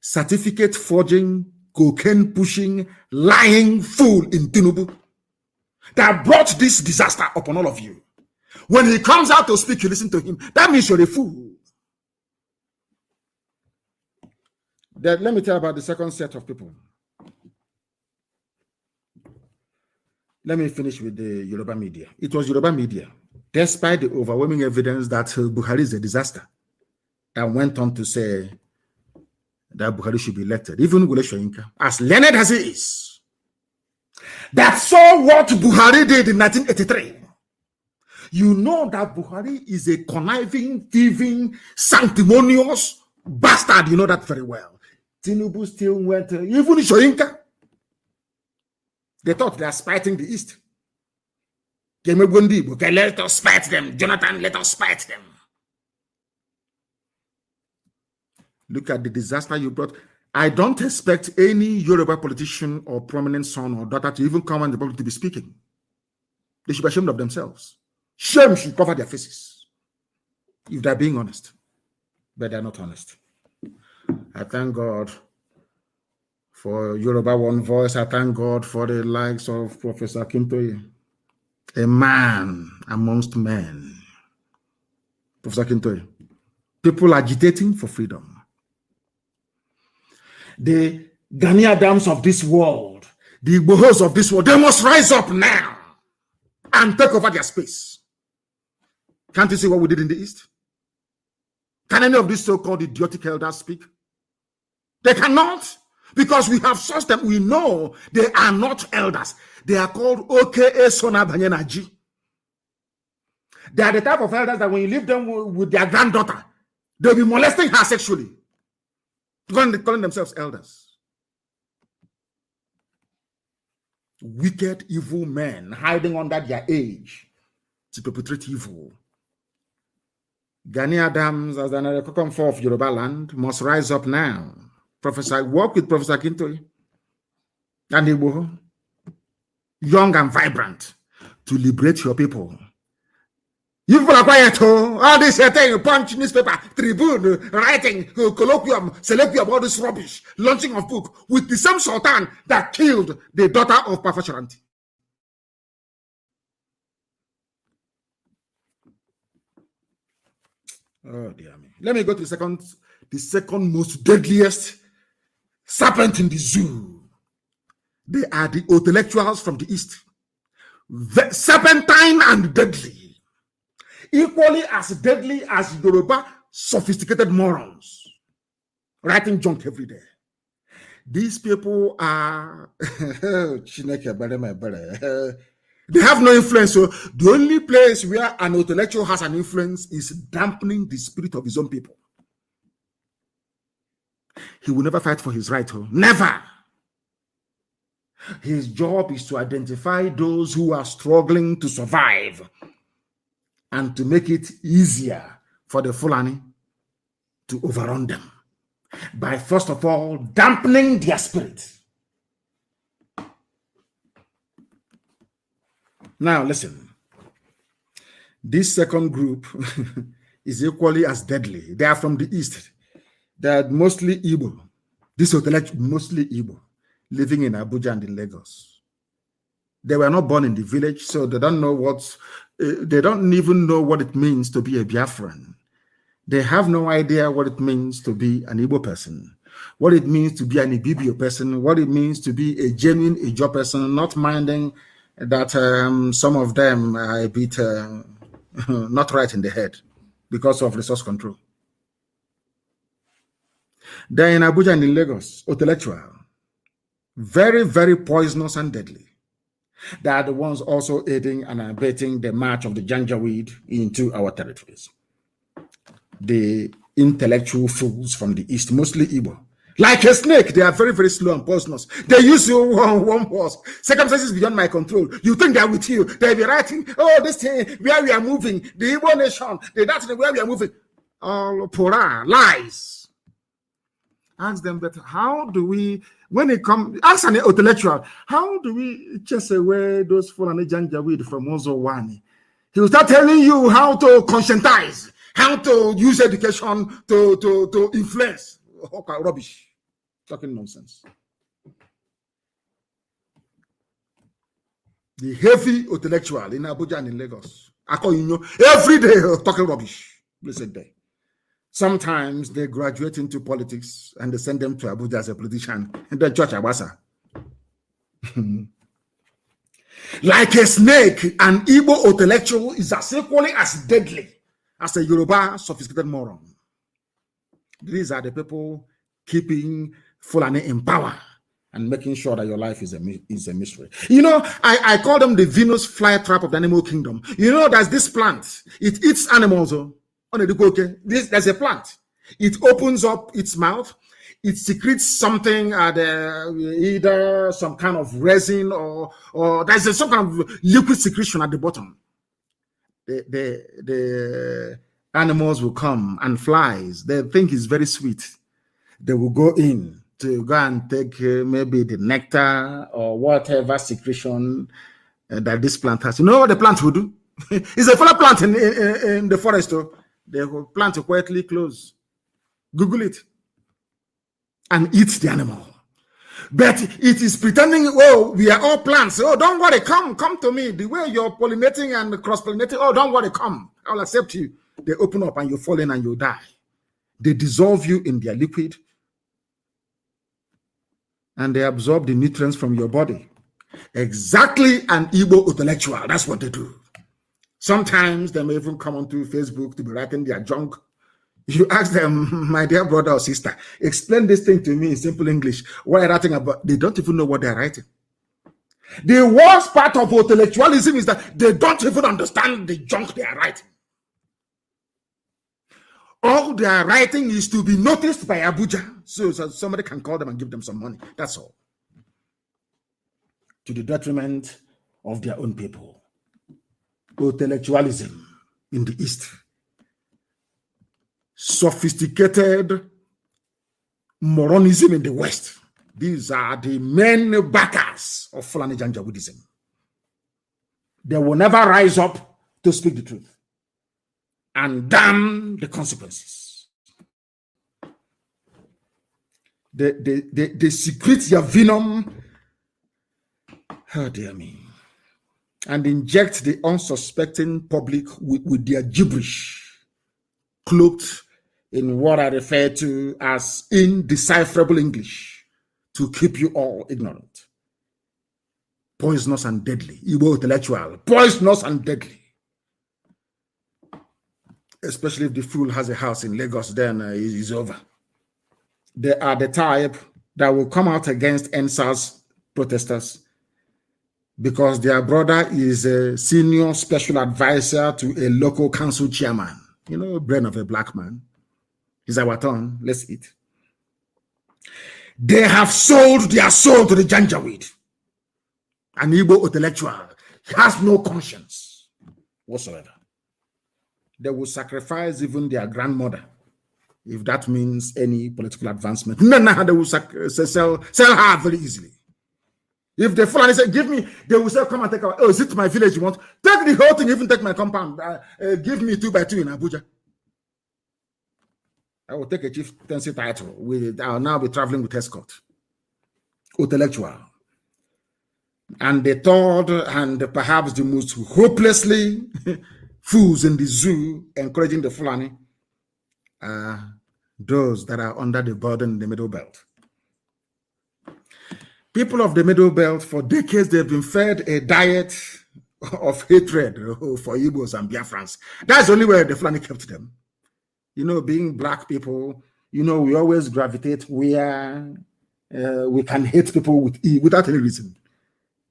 certificate forging, cocaine pushing, lying fool in Tinubu that brought this disaster upon all of you. When he comes out to speak, you listen to him. That means you're a fool. Then let me tell you about the second set of people. Let me finish with the Yoruba media. It was Yoruba media, despite the overwhelming evidence that Buhari is a disaster, that went on to say that Buhari should be elected. Even Wole Soyinka, as learned as he is, that saw what Buhari did in 1983. You know that Buhari is a conniving, thieving, sanctimonious bastard. You know that very well. Tinubu still went, even Soyinka. They thought they are spiting the East. Okay, let us spite them. Jonathan, let us spite them. Look at the disaster you brought. I don't expect any Yoruba politician or prominent son or daughter to even come on the public to be speaking. They should be ashamed of themselves. Shame should cover their faces if they're being honest. But they're not honest. I thank God for Yoruba One Voice. I thank God for the likes of Professor Akintoye, a man amongst men. Professor Akintoye, people agitating for freedom. The Gani Adams of this world, the Igbohos of this world, they must rise up now and take over their space. Can't you see what we did in the East? Can any of these so-called idiotic elders speak? They cannot, because we have sourced them. We know they are not elders. They are called OKA Sona Banyenaji. They are the type of elders that when you leave them with their granddaughter, they'll be molesting her sexually, calling themselves elders. Wicked, evil men hiding under their age to perpetrate evil. Gani Adams, as an Okokonfo of Yoruba land, must rise up now. Work with Professor Akintoye and Igboho, young and vibrant, to liberate your people. You people are quiet, all this thing, punch newspaper, tribune, writing, colloquium, colloquium, all this rubbish, launching of book with the same sultan that killed the daughter of Pafasharanti. Oh dear me. Let me go to the second most deadliest serpent in the zoo. They are the intellectuals from the East. Serpentine and deadly. Equally as deadly as Yoruba sophisticated morons. Writing junk every day. These people are they have no influence. So the only place where an intellectual has an influence is dampening the spirit of his own people. He will never fight for his right. Never. His job is to identify those who are struggling to survive and to make it easier for the Fulani to overrun them by, first of all, dampening their spirit. Now, listen. This second group is equally as deadly. They are from the East. They are mostly Igbo. This hotel mostly Igbo, living in Abuja and in Lagos. They were not born in the village, so they don't know they don't even know what it means to be a Biafran. They have no idea what it means to be an Igbo person, what it means to be an Ibibio person, what it means to be a genuine Ijo person, not minding that some of them are a bit not right in the head because of resource control. They're in Abuja and in Lagos, intellectual, very, very poisonous and deadly. They are the ones also aiding and abetting the march of the Janjaweed into our territories. The intellectual fools from the East, mostly Igbo. Like a snake, they are very, very slow and poisonous. They use you one horse. Circumstances beyond my control. You think they are with you. They'll be writing, oh, this thing, where we are moving, the Igbo nation, that's where we are moving. All pura, lies. Ask them that how do we, when it comes, ask an intellectual, how do we chase away those Fulani Janjaweed from Ozowani? He will start telling you how to conscientize, how to use education to influence. Okay, rubbish. Talking nonsense. The heavy intellectual in Abuja and in Lagos, every day talking rubbish. Blessed day. Sometimes they graduate into politics and they send them to Abuja as a politician in the church Abasa. Like a snake, an Igbo intellectual is as equally as deadly as a Yoruba sophisticated moron. These are the people keeping Fulani in power and making sure that your life is a mystery. You know, I call them the Venus flytrap of the animal kingdom. You know, there's this plant. It eats animals. There's a plant. It opens up its mouth. it secretes something at either some kind of resin or there's some kind of liquid secretion at the bottom. The animals will come, and flies, they think it's very sweet. They will go in to go and take maybe the nectar or whatever secretion that this plant has. You know what the plant will do? It's a flower plant in the forest. They will plant it quietly close. Google it. And eat the animal. But it is pretending, oh, we are all plants. Oh, don't worry, come to me. The way you're pollinating and cross-pollinating, oh, don't worry, come. I'll accept you. They open up and you fall in and you die. They dissolve you in their liquid and they absorb the nutrients from your body. Exactly an Igbo intellectual. That's what they do. Sometimes they may even come onto Facebook to be writing their junk. You ask them, my dear brother or sister, explain this thing to me in simple English. What are you writing about? They don't even know what they're writing. The worst part of intellectualism is that they don't even understand the junk they are writing. All they are writing is to be noticed by Abuja, so somebody can call them and give them some money. That's all. To the detriment of their own people. Intellectualism in the East. Sophisticated moronism in the West. These are the main backers of Fulani Janjaweedism. They will never rise up to speak the truth and damn the consequences. They secrete their venom, oh dear me, and inject the unsuspecting public with their gibberish, cloaked in what I refer to as indecipherable English, to keep you all ignorant. Poisonous and deadly. Igbo intellectual. Poisonous and deadly. Especially if the fool has a house in Lagos, then it's over. They are the type that will come out against NSAS protesters because their brother is a senior special advisor to a local council chairman. You know, brain of a black man. It's our turn. Let's eat. They have sold their soul to the Janjaweed. An Igbo intellectual has no conscience whatsoever. They will sacrifice even their grandmother if that means any political advancement. No, they will sell her very easily. If the Fulani say, give me, they will say, come and take our, oh, is it my village you want? Take the whole thing, even take my compound. Give me 2 by 2 in Abuja. I will take a chieftaincy title. I'll now be traveling with escort. Intellectual. And the third, and perhaps the most hopelessly fools in the zoo encouraging the Fulani, those that are under the burden in the Middle Belt. People of the Middle Belt, for decades, they've been fed a diet of hatred for Igbos and Biafrans. That's the only way the Fulani kept them. You know, being black people, you know, we always gravitate where we can hate people without any reason.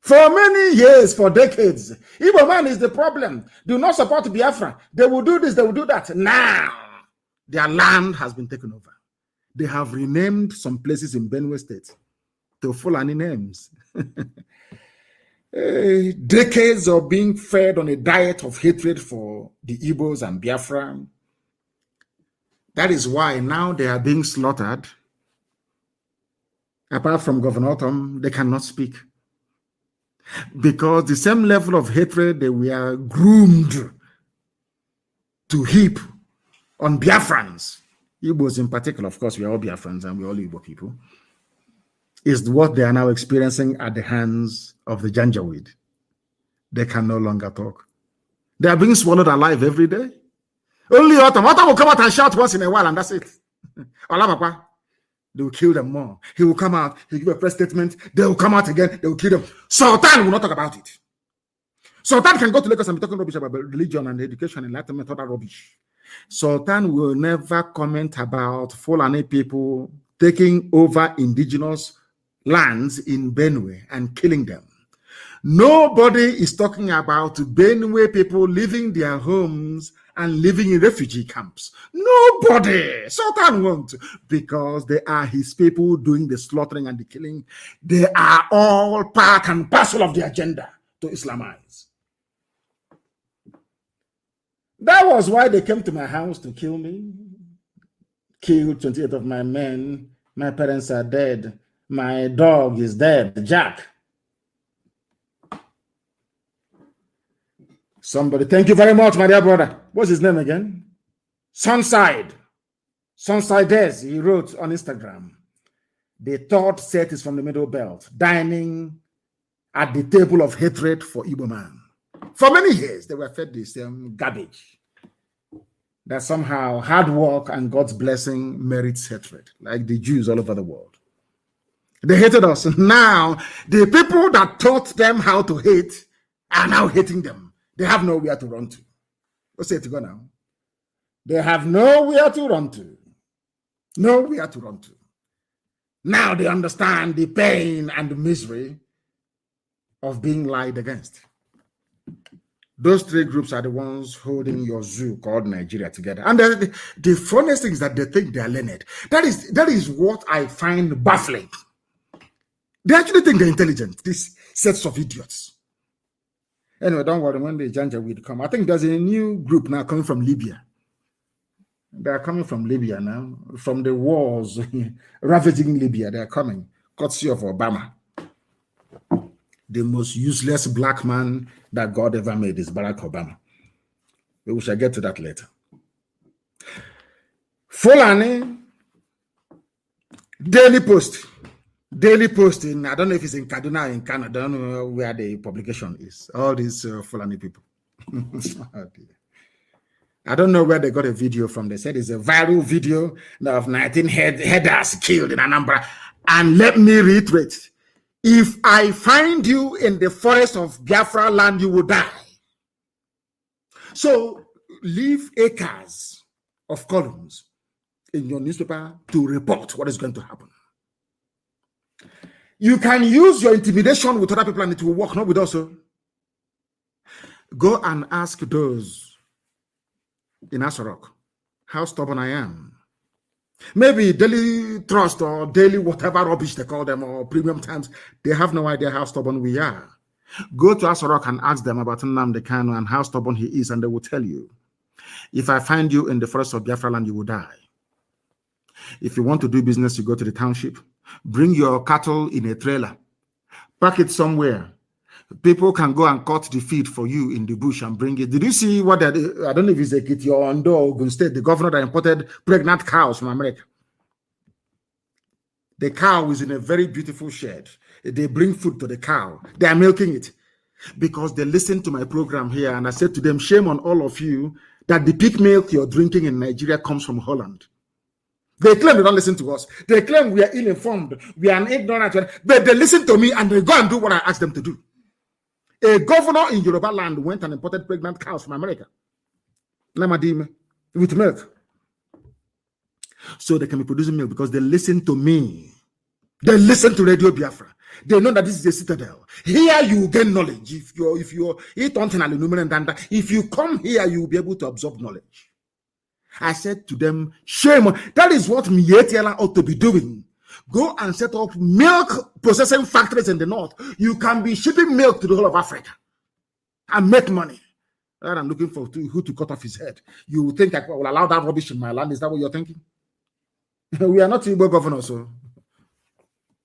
For many years, for decades, Igbo man is the problem. Do not support Biafra. They will do this, they will do that. Now, their land has been taken over. They have renamed some places in Benue State to Fulani names. Decades of being fed on a diet of hatred for the Igbos and Biafra. That is why now they are being slaughtered. Apart from Governor Tom, they cannot speak. Because the same level of hatred they were groomed to heap on Biafrans, Igbos in particular, of course, we are all Biafrans and we are all Igbo people, is what they are now experiencing at the hands of the Janjaweed. They can no longer talk. They are being swallowed alive every day. Only Autumn will come out and shout once in a while, and that's it. Olabapa, they will kill them more. He will come out, he'll give a press statement, they will come out again, they will kill them. Sultan will not talk about it. Sultan can go to Lagos and be talking rubbish about religion and education, enlightenment, other rubbish. Sultan will never comment about Fulani people taking over indigenous lands in Benue and killing them. Nobody is talking about Benue people leaving their homes and living in refugee camps. Nobody. Sultan won't, because they are his people doing the slaughtering and the killing. They are all part and parcel of the agenda to Islamize. That was why they came to my house to kill me. Killed 28 of my men. My parents are dead. My dog is dead, Jack. Somebody, thank you very much, my dear brother. What's his name again? Sunside. Sunside Des, he wrote on Instagram. The third set is from the Middle Belt, dining at the table of hatred for Igbo man. For many years, they were fed the same garbage. That somehow hard work and God's blessing merits hatred, like the Jews all over the world. They hated us. Now, the people that taught them how to hate are now hating them. They have nowhere to run to. Let's say it to go now. They have nowhere to run to. Nowhere to run to. Now they understand the pain and the misery of being lied against. Those three groups are the ones holding your zoo called Nigeria together. And the funniest thing is that they think they are learned. That is what I find baffling. They actually think they're intelligent, these sets of idiots. Anyway, don't worry, when the Janja will come. I think there's a new group now coming from Libya. They are coming from Libya now, from the wars ravaging Libya. They are coming, courtesy of Obama. The most useless black man that God ever made is Barack Obama. But we shall get to that later. Fulani, Daily Post. Daily Posting, I don't know if it's in Kaduna or in Canada, I don't know where the publication is. All these Fulani people. Oh, I don't know where they got a video from. They said it's a viral video of 19 headers killed in Anambra. And let me reiterate, if I find you in the forest of Biafra land, you will die. So leave acres of columns in your newspaper to report what is going to happen. You can use your intimidation with other people and it will work, not with us. Go and ask those in Asarok how stubborn I am. Maybe Daily Trust or Daily whatever rubbish they call them, or Premium Times, they have no idea how stubborn we are. Go to Asarok and ask them about Nnamdi Kanu and how stubborn he is, and they will tell you. If I find you in the forest of Biafra land, you will die. If you want to do business, you go to the township. Bring your cattle in a trailer. Park it somewhere. People can go and cut the feed for you in the bush and bring it. Did you see what I don't know if it's Ekiti or Ondo or Ogun State, the governor that imported pregnant cows from America. The cow is in a very beautiful shed. They bring food to the cow. They are milking it because they listened to my program here, and I said to them, shame on all of you that the pig milk you're drinking in Nigeria comes from Holland. They claim they don't listen to us. They claim we are ill-informed. We are ignorant. But they listen to me and they go and do what I ask them to do. A governor in Yoruba land went and imported pregnant cows from America. With milk. So they can be producing milk because they listen to me. They listen to Radio Biafra. They know that this is a citadel. Here you gain knowledge. If you come here, you will be able to absorb knowledge. I said to them, shame. That is what Mietiala ought to be doing. Go and set up milk processing factories in the north. You can be shipping milk to the whole of Africa and make money. I'm looking for who to cut off his head. You think I will allow that rubbish in my land? Is that what you're thinking? We are not Igbo governors, so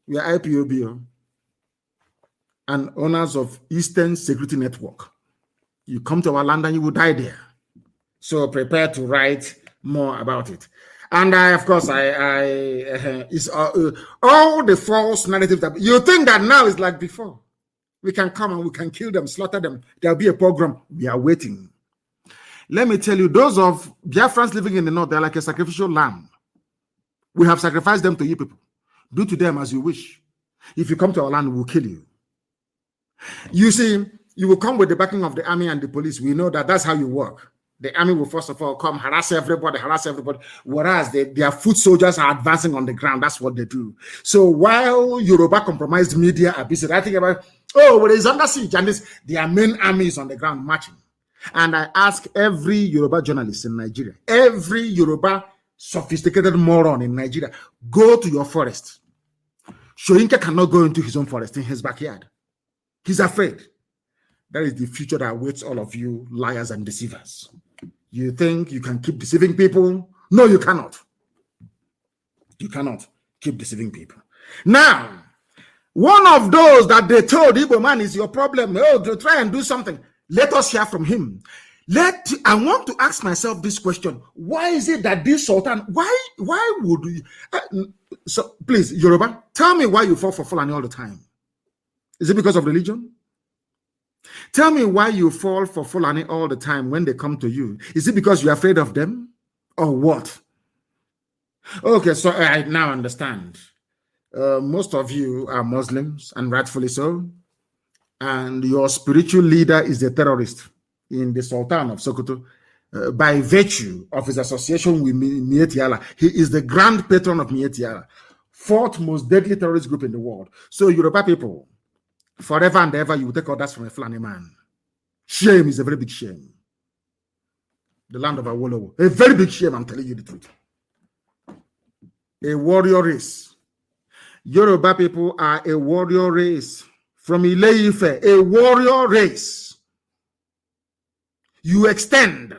we are IPOB and owners of Eastern Security Network. You come to our land and you will die there. So prepare to write more about it. And of course, it's all the false narrative that you think that now is like before. We can come and we can kill them, slaughter them. There'll be a pogrom. We are waiting. Let me tell you, those of Biafrans living in the north, they're like a sacrificial lamb. We have sacrificed them to you people. Do to them as you wish. If you come to our land, we will kill you. You see, you will come with the backing of the army and the police. We know that that's how you work. The army will first of all come, harass everybody, whereas their foot soldiers are advancing on the ground. That's what they do. So while Yoruba compromised media are busy writing about, oh, well, it's under siege, and their main army is on the ground marching. And I ask every Yoruba journalist in Nigeria, every Yoruba sophisticated moron in Nigeria, go to your forest. Shoyinka cannot go into his own forest in his backyard. He's afraid. That is the future that awaits all of you liars and deceivers. You think you can keep deceiving people? No, you cannot. You cannot keep deceiving people. Now, one of those that they told Igbo man is your problem. Oh, to try and do something. Let us hear from him. I want to ask myself this question. Why is it that this Sultan, why would we, so please, Yoruba, tell me why you fall for Fulani all the time. Is it because of religion? Tell me why you fall for Fulani all the time when they come to you. Is it because you're afraid of them? Or what? Okay, so I now understand. Most of you are Muslims, and rightfully so. And your spiritual leader is a terrorist in the Sultan of Sokoto by virtue of his association with Miyetti Allah. He is the grand patron of Miyetti Allah, fourth most deadly terrorist group in the world. So Yoruba people, forever and ever, you will take orders from a Fulani man. Shame is a very big shame. The land of Awolowo, a very big shame, I'm telling you the truth. A warrior race. Yoruba people are a warrior race. From Ile-Ife, a warrior race. You extend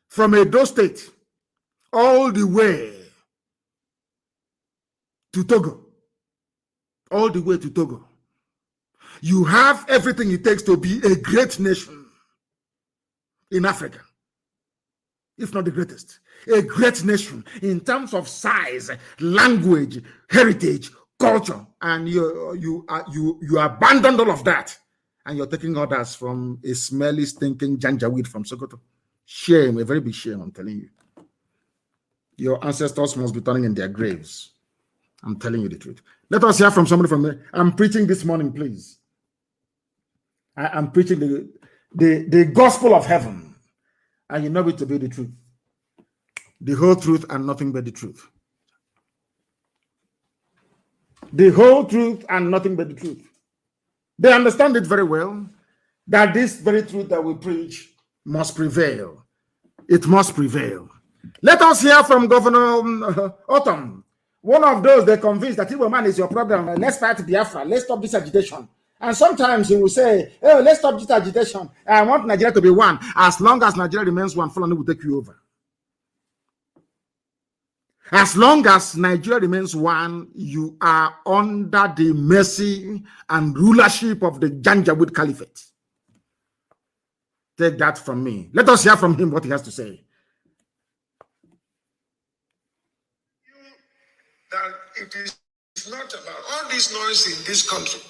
from Edo State all the way to Togo. All the way to Togo. You have everything it takes to be a great nation in Africa, if not the greatest. A great nation in terms of size, language, heritage, culture, and you abandoned all of that, and you're taking orders from a smelly, stinking janjaweed from Sokoto. Shame, a very big shame, I'm telling you. Your ancestors must be turning in their graves. I'm telling you the truth. Let us hear from somebody from there. I'm preaching this morning, please. I'm preaching the gospel of heaven, and you know it to be the truth. The whole truth and nothing but the truth. The whole truth and nothing but the truth. They understand it very well, that this very truth that we preach must prevail. It must prevail. Let us hear from Governor Autumn. One of those they convinced that Igbo man is your problem. Let's fight Biafra. Let's stop this agitation. And sometimes he will say, oh, let's stop this agitation. I want Nigeria to be one. As long as Nigeria remains one, Fulani will take you over. As long as Nigeria remains one, you are under the mercy and rulership of the Janjaweed Caliphate. Take that from me. Let us hear from him what he has to say. That it is not about all this noise in this country.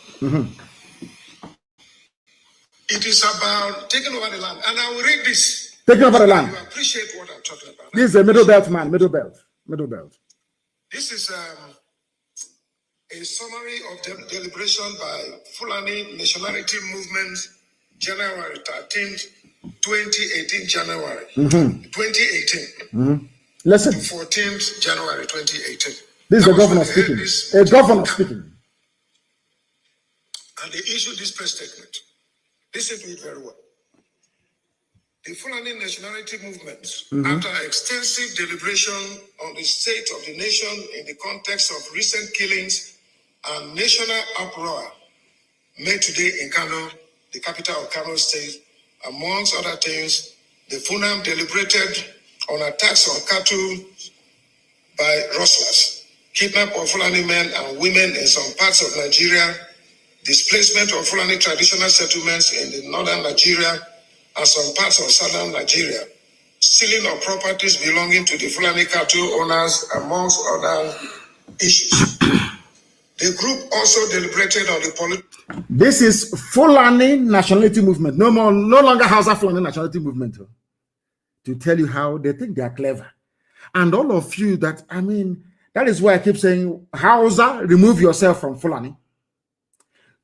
It is about taking over the land. And I will read this. Taking over the land. You appreciate what I'm talking about. This is a middle belt man, middle belt. This is a summary of the deliberation by Fulani Nationality Movement, January 13th, 2018, January. 2018. Listen. 14th January 2018. This is the governor speaking. A governor speaking. And they issued this press statement. Listen to it very well. The Fulani Nationality Movement, after extensive deliberation on the state of the nation in the context of recent killings and national uproar made today in Kano, the capital of Kano State, amongst other things, the FUNAM deliberated on attacks on cattle by rustlers, kidnap of Fulani men and women in some parts of Nigeria, displacement of Fulani traditional settlements in the northern Nigeria and some parts of southern Nigeria, stealing of properties belonging to the Fulani cattle owners, amongst other issues. The group also deliberated on the This is Fulani Nationality Movement. No longer Hausa Fulani Nationality Movement. To tell you how they think they are clever. And all of you that, I mean, that is why I keep saying, Hausa, remove yourself from Fulani.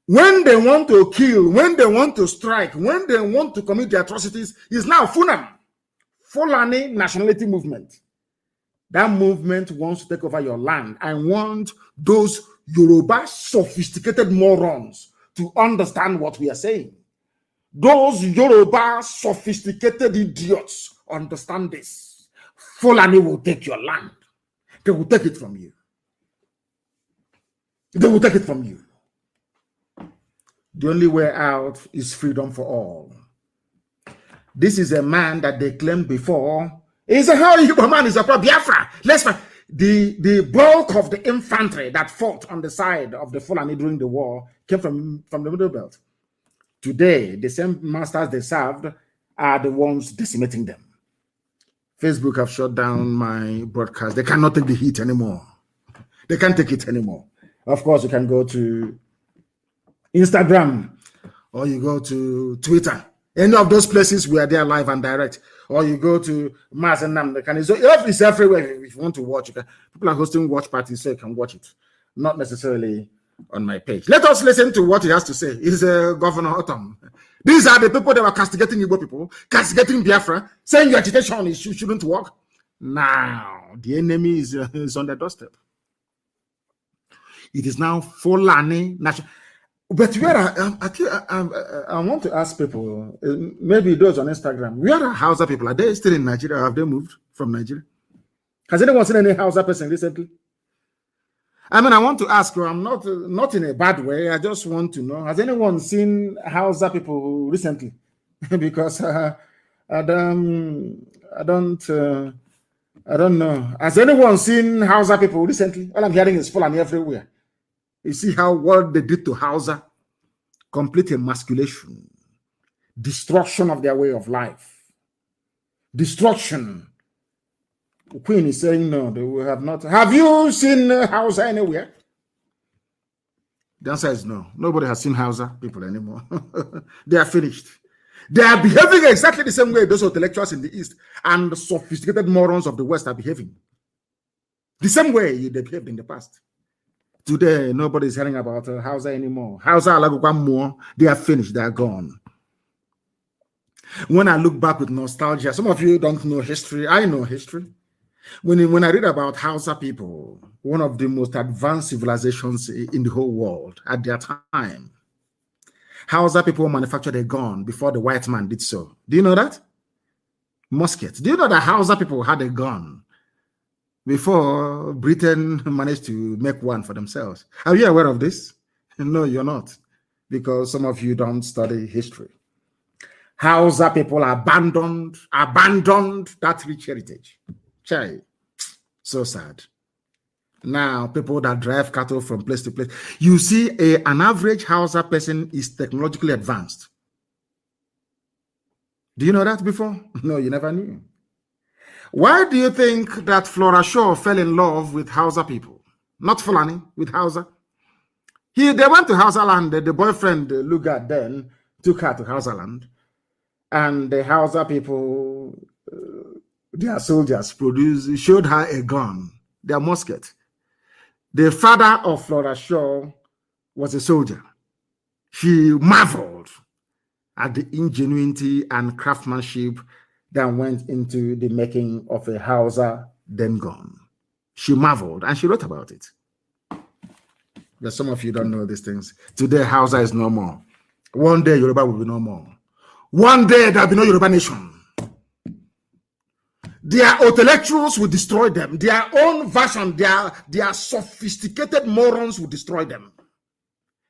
When they want to kill, when they want to strike, when they want to commit the atrocities, is now FUNAM, Fulani Nationality Movement. That movement wants to take over your land. I want those Yoruba sophisticated morons to understand what we are saying. Those Yoruba sophisticated idiots understand this. Fulani will take your land. They will take it from you. They will take it from you. The only way out is freedom for all. This is a man that they claimed before. He's a horrible man. He's a Biafra. Let's fight. The bulk of the infantry that fought on the side of the Fulani during the war came from the Middle Belt. Today, the same masters they served are the ones decimating them. Facebook have shut down my broadcast. They cannot take the heat anymore. They can't take it anymore. Of course, you can go to Instagram or you go to Twitter. Any of those places where they are live and direct. Or you go to Mazi Nnamdi Kanu. So it's everywhere. If you want to watch, people are hosting watch parties so you can watch it. Not necessarily on my page. Let us listen to what he has to say. He's Governor Autumn. These are the people that were castigating Igbo people, castigating Biafra, saying your agitation shouldn't work. Now, the enemy is on the doorstep. It is now Fulani national. But where I want to ask people, maybe those on Instagram, where are Hausa people? Are they still in Nigeria? Or have they moved from Nigeria? Has anyone seen any Hausa person recently? I mean, I want to ask you, I'm not in a bad way. I just want to know, has anyone seen Hausa people recently? Because I don't know. Has anyone seen Hausa people recently? All I'm hearing is Fulani everywhere. You see what they did to Hausa? Complete emasculation, destruction of their way of life, destruction. The Queen is saying no, they will have not. Have you seen Hausa anywhere? The answer is no. Nobody has seen Hausa people anymore. They are finished. They are behaving exactly the same way those intellectuals in the East and the sophisticated morons of the West are behaving. The same way they behaved in the past. Today, nobody is hearing about Hausa anymore. Hausa, they are finished. They are gone. When I look back with nostalgia, some of you don't know history. I know history. When I read about Hausa people, one of the most advanced civilizations in the whole world at their time, Hausa people manufactured a gun before the white man did so. Do you know that? Musket. Do you know that Hausa people had a gun before Britain managed to make one for themselves? Are you aware of this? No, you're not, because some of you don't study history. Hausa people abandoned that rich heritage. Chai, so sad. Now, people that drive cattle from place to place, you see an average Hausa person is technologically advanced. Do you know that before? No, you never knew. Why do you think that Flora Shaw fell in love with Hausa people? Not Fulani, with Hausa. They went to Hausa land. The boyfriend, Lugard, then took her to Hausa land. And the Hausa people, their soldiers showed her a gun, their musket. The father of Flora Shaw was a soldier. She marveled at the ingenuity and craftsmanship that went into the making of a Hausa den gun. She marveled and she wrote about it. But some of you don't know these things. Today, Hausa is no more. One day, Yoruba will be no more. One day, there will be no Yoruba nation. Their intellectuals will destroy them. Their own version, their sophisticated morons will destroy them.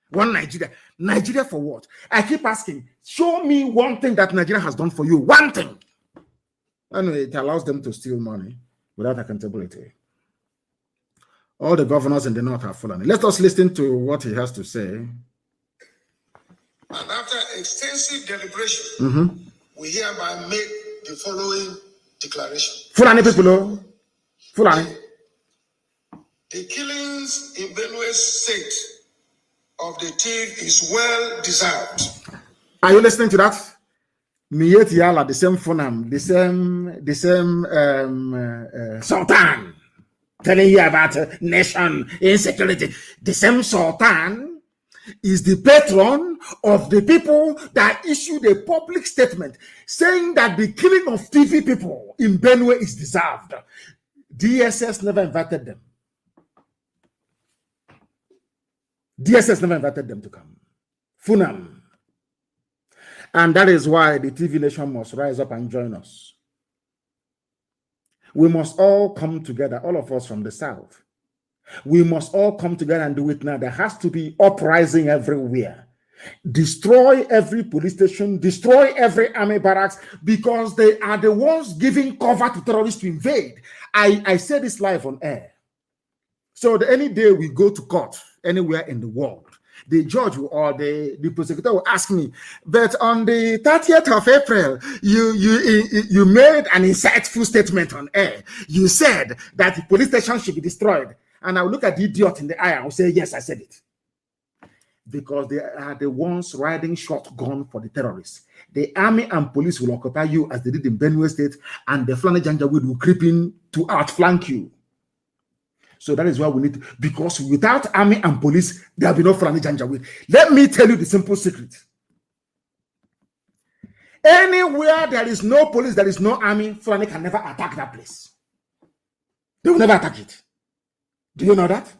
One Nigeria. Nigeria for what? I keep asking, show me one thing that Nigeria has done for you. One thing. Anyway, it allows them to steal money without accountability. All the governors in the north are Fulani. Let us listen to what he has to say. And after extensive deliberation, we hereby make the following declaration. Fulani people, Fulani. The killings in Benue State of the thief is well deserved. Are you listening to that? Miyet Yala, the same Funam, the same Sultan, telling you about nation insecurity. The same Sultan is the patron of the people that issued a public statement saying that the killing of TV people in Benue is deserved. DSS never invited them. DSS never invited them to come. Funam. And that is why the TV nation must rise up and join us. We must all come together, all of us from the South. We must all come together and do it now. There has to be uprising everywhere. Destroy every police station, destroy every army barracks, because they are the ones giving cover to terrorists to invade. I say this live on air. So any day we go to court anywhere in the world, the judge or the prosecutor will ask me, but on the 30th of April, you made an insightful statement on air. You said that the police station should be destroyed. And I'll look at the idiot in the eye and I'll say, yes, I said it. Because they are the ones riding shotgun for the terrorists. The army and police will occupy you as they did in Benue State, and the Fulani Janjaweed will creep in to outflank you. So that is why we need, because without army and police, there will be no Fulani Janjaweed. Let me tell you the simple secret. Anywhere there is no police, there is no army, Fulani can never attack that place. They will never attack it. Do you know that?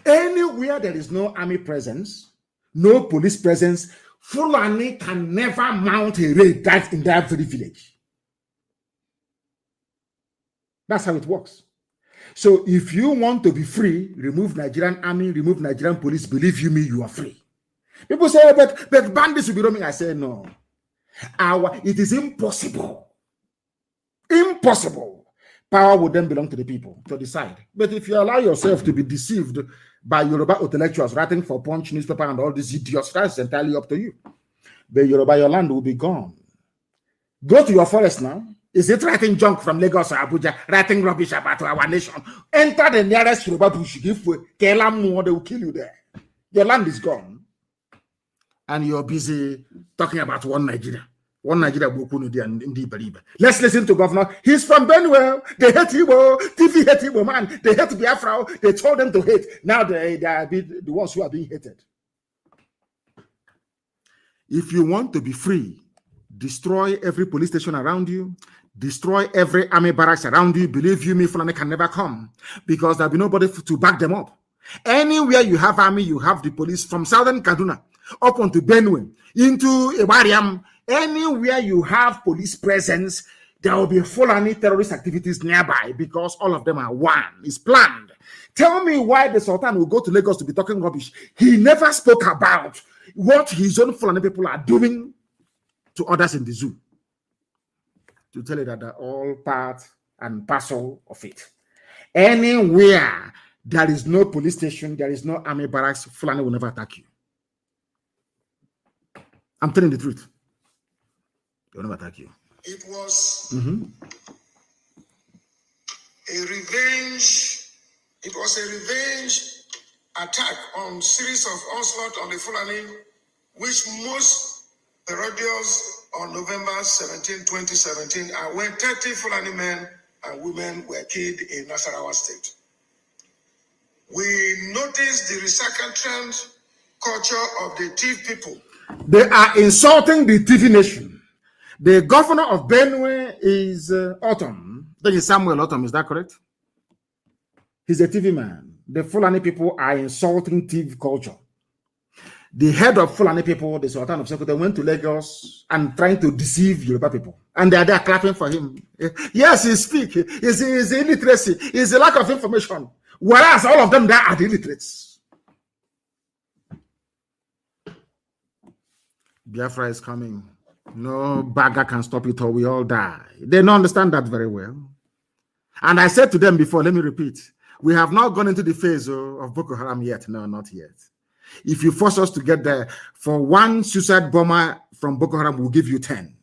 Anywhere there is no army presence, no police presence, Fulani can never mount a raid in that very village. That's how it works. So if you want to be free, remove Nigerian army, remove Nigerian police, believe you me, you are free. People say, but bandits will be roaming. I say, no. It is impossible. Impossible. Power would then belong to the people to decide. But if you allow yourself to be deceived by Yoruba intellectuals writing for Punch newspaper and all these idiots, that's entirely up to you. But Yoruba, your land will be gone. Go to your forest now. Is it writing junk from Lagos or Abuja, writing rubbish about our nation? Enter the nearest Yoruba bush, give way, they will kill you there. Your land is gone. And you're busy talking about one Nigeria. One Nigeria, let's listen to Governor. He's from Benue. They hate Igbo. TV hate Igbo, man. They hate Biafra. They told them to hate. Now they are the ones who are being hated. If you want to be free, destroy every police station around you. Destroy every army barracks around you. Believe you me, Fulani can never come because there'll be nobody to back them up. Anywhere you have army, you have the police from southern Kaduna up onto Benue, into Ibariam. Anywhere you have police presence, there will be Fulani terrorist activities nearby because all of them are one. It's planned. Tell me why the Sultan will go to Lagos to be talking rubbish. He never spoke about what his own Fulani people are doing to others in the zoo. To tell you that they're all part and parcel of it. Anywhere there is no police station, there is no army barracks, Fulani will never attack you. I'm telling the truth. They'll never attack you. It was a revenge. It was a revenge attack on series of onslaught on the Fulani, which most parodies on November 17, 2017, and when 30 Fulani men and women were killed in Nasarawa State. We noticed the recalcitrant culture of the thief people. They are insulting the TV nation. The governor of Benue is Autumn. That is Samuel Autumn, is that correct? He's a TV man. The Fulani people are insulting TV culture. The head of Fulani people, the Sultan of Sokoto, went to Lagos and trying to deceive Yoruba people. And they are there clapping for him. Yes, he speaks. It's illiteracy. It's a lack of information. Whereas all of them there are the illiterates. Biafra is coming. No bagger can stop it or we all die. They don't understand that very well. And I said to them before, let me repeat, we have not gone into the phase of Boko Haram yet. No, not yet. If you force us to get there, for one suicide bomber from Boko Haram, we'll give you 10.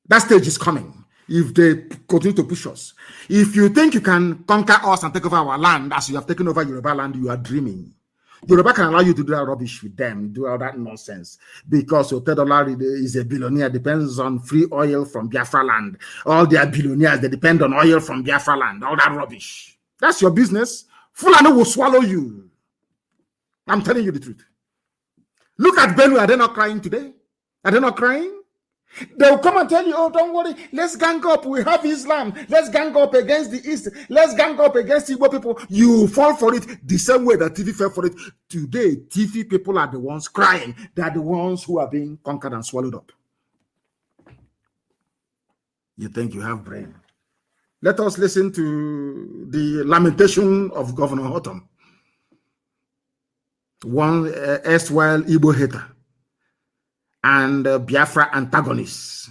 That stage is coming if they continue to push us. If you think you can conquer us and take over our land as you have taken over Yoruba land, you are dreaming. Yoruba can allow you to do that rubbish with them, do all that nonsense, because $10 is a billionaire, depends on free oil from Biafra land. All their billionaires, they depend on oil from Biafra land, all that rubbish. That's your business. Fulani will swallow you. I'm telling you the truth. Look at Benue. Are they not crying today? Are they not crying? They'll come and tell you, oh, don't worry, let's gang up. We have Islam. Let's gang up against the East. Let's gang up against Igbo people. You fall for it the same way that TV fell for it. Today, TV people are the ones crying. They are the ones who are being conquered and swallowed up. You think you have brain. Let us listen to the lamentation of Governor Houghton, one erstwhile Igbo hater and Biafra antagonist,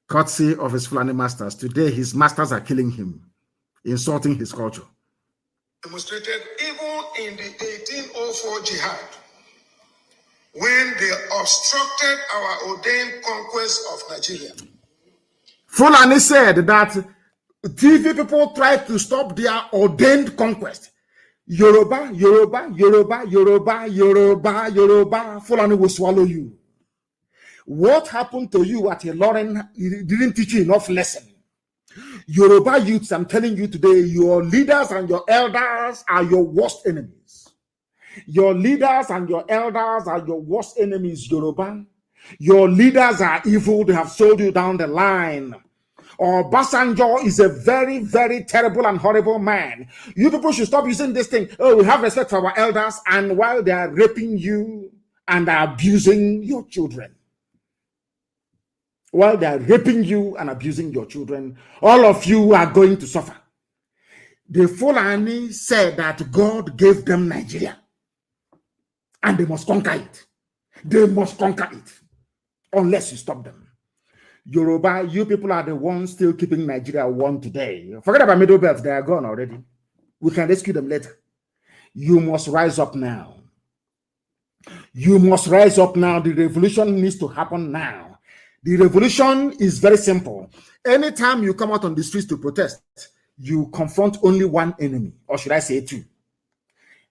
courtesy of his Fulani masters. Today, his masters are killing him, insulting his culture. Demonstrated even in the 1804 jihad, when they obstructed our ordained conquest of Nigeria. Fulani said that TV people tried to stop their ordained conquest. Yoruba, Yoruba, Yoruba, Yoruba, Yoruba, Yoruba, Fulani will swallow you. What happened to you at Ilorin didn't teach you enough lesson. Yoruba youths, I'm telling you today, your leaders and your elders are your worst enemies. Your leaders and your elders are your worst enemies, Yoruba. Your leaders are evil. They have sold you down the line. Obasanjo is a very, very terrible and horrible man. You people should stop using this thing. Oh, we have respect for our elders, and while they are raping you and abusing your children. While they are raping you and abusing your children, all of you are going to suffer. The Fulani said that God gave them Nigeria, and they must conquer it. They must conquer it, unless you stop them. Yoruba, you people are the ones still keeping Nigeria one today. Forget about Middle Belt, they are gone already. We can rescue them later. You must rise up now. You must rise up now. The revolution needs to happen now. The revolution is very simple. Anytime you come out on the streets to protest, you confront only one enemy, or should I say two?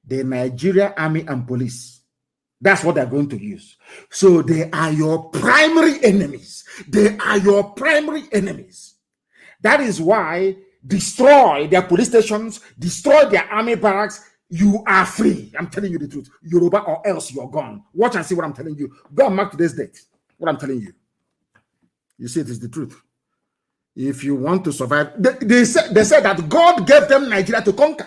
The Nigeria Army and Police. That's what they're going to use. So they are your primary enemies. They are your primary enemies. That is why destroy their police stations, destroy their army barracks. You are free. I'm telling you the truth. Yoruba, or else you're gone. Watch and see what I'm telling you. Go and mark today's date. What I'm telling you. You see, it is the truth. If you want to survive, they said that God gave them Nigeria to conquer.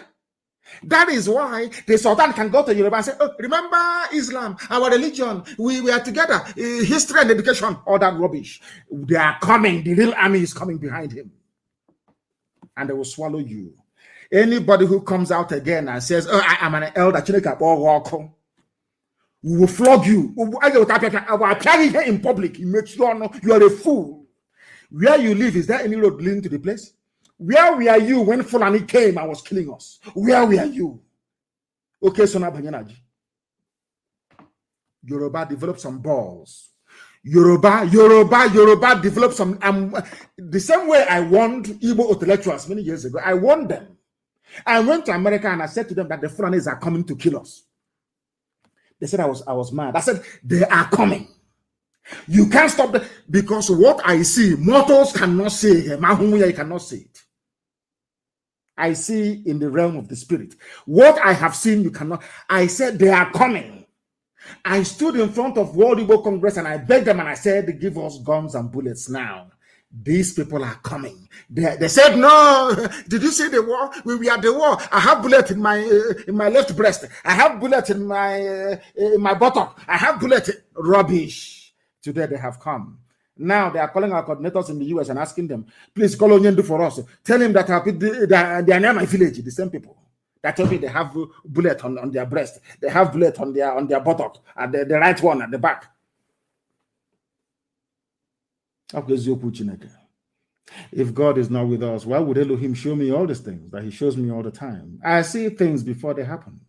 That is why the Sultan can go to Yoruba and say, oh, remember Islam, our religion, we are together, history and education, all that rubbish. They are coming, the real army is coming behind him. And they will swallow you. Anybody who comes out again and says, oh, I am an elder, we will flog you. Here in public, it makes you know you are a fool. Where you live, is there any road leading to the place? Where were you when Fulani came and was killing us? Where were you? Okay, so now Banyanaji. Yoruba developed some balls. Yoruba developed some. The same way I warned Igbo intellectuals many years ago, I warned them. I went to America and I said to them that the Fulanis are coming to kill us. They said I was mad. I said, they are coming. You can't stop them, because what I see, mortals cannot say, Mahumuya cannot say it. I see in the realm of the spirit. What I have seen, you cannot. I said, they are coming. I stood in front of World Igbo Congress and I begged them and I said, give us guns and bullets now. These people are coming. They said, no. Did you see the war? We are the war. I have bullet in my left breast. I have bullet in my buttock. I have bullet. Rubbish. Today they have come. Now they are calling our coordinators in the US and asking them, please call Onyendu for us. Tell him that they are near my village, the same people. That told me they have bullet on their breast. They have bullet on their buttock, and the right one at the back. If God is not with us, why would Elohim show me all these things that he shows me all the time? I see things before they happen.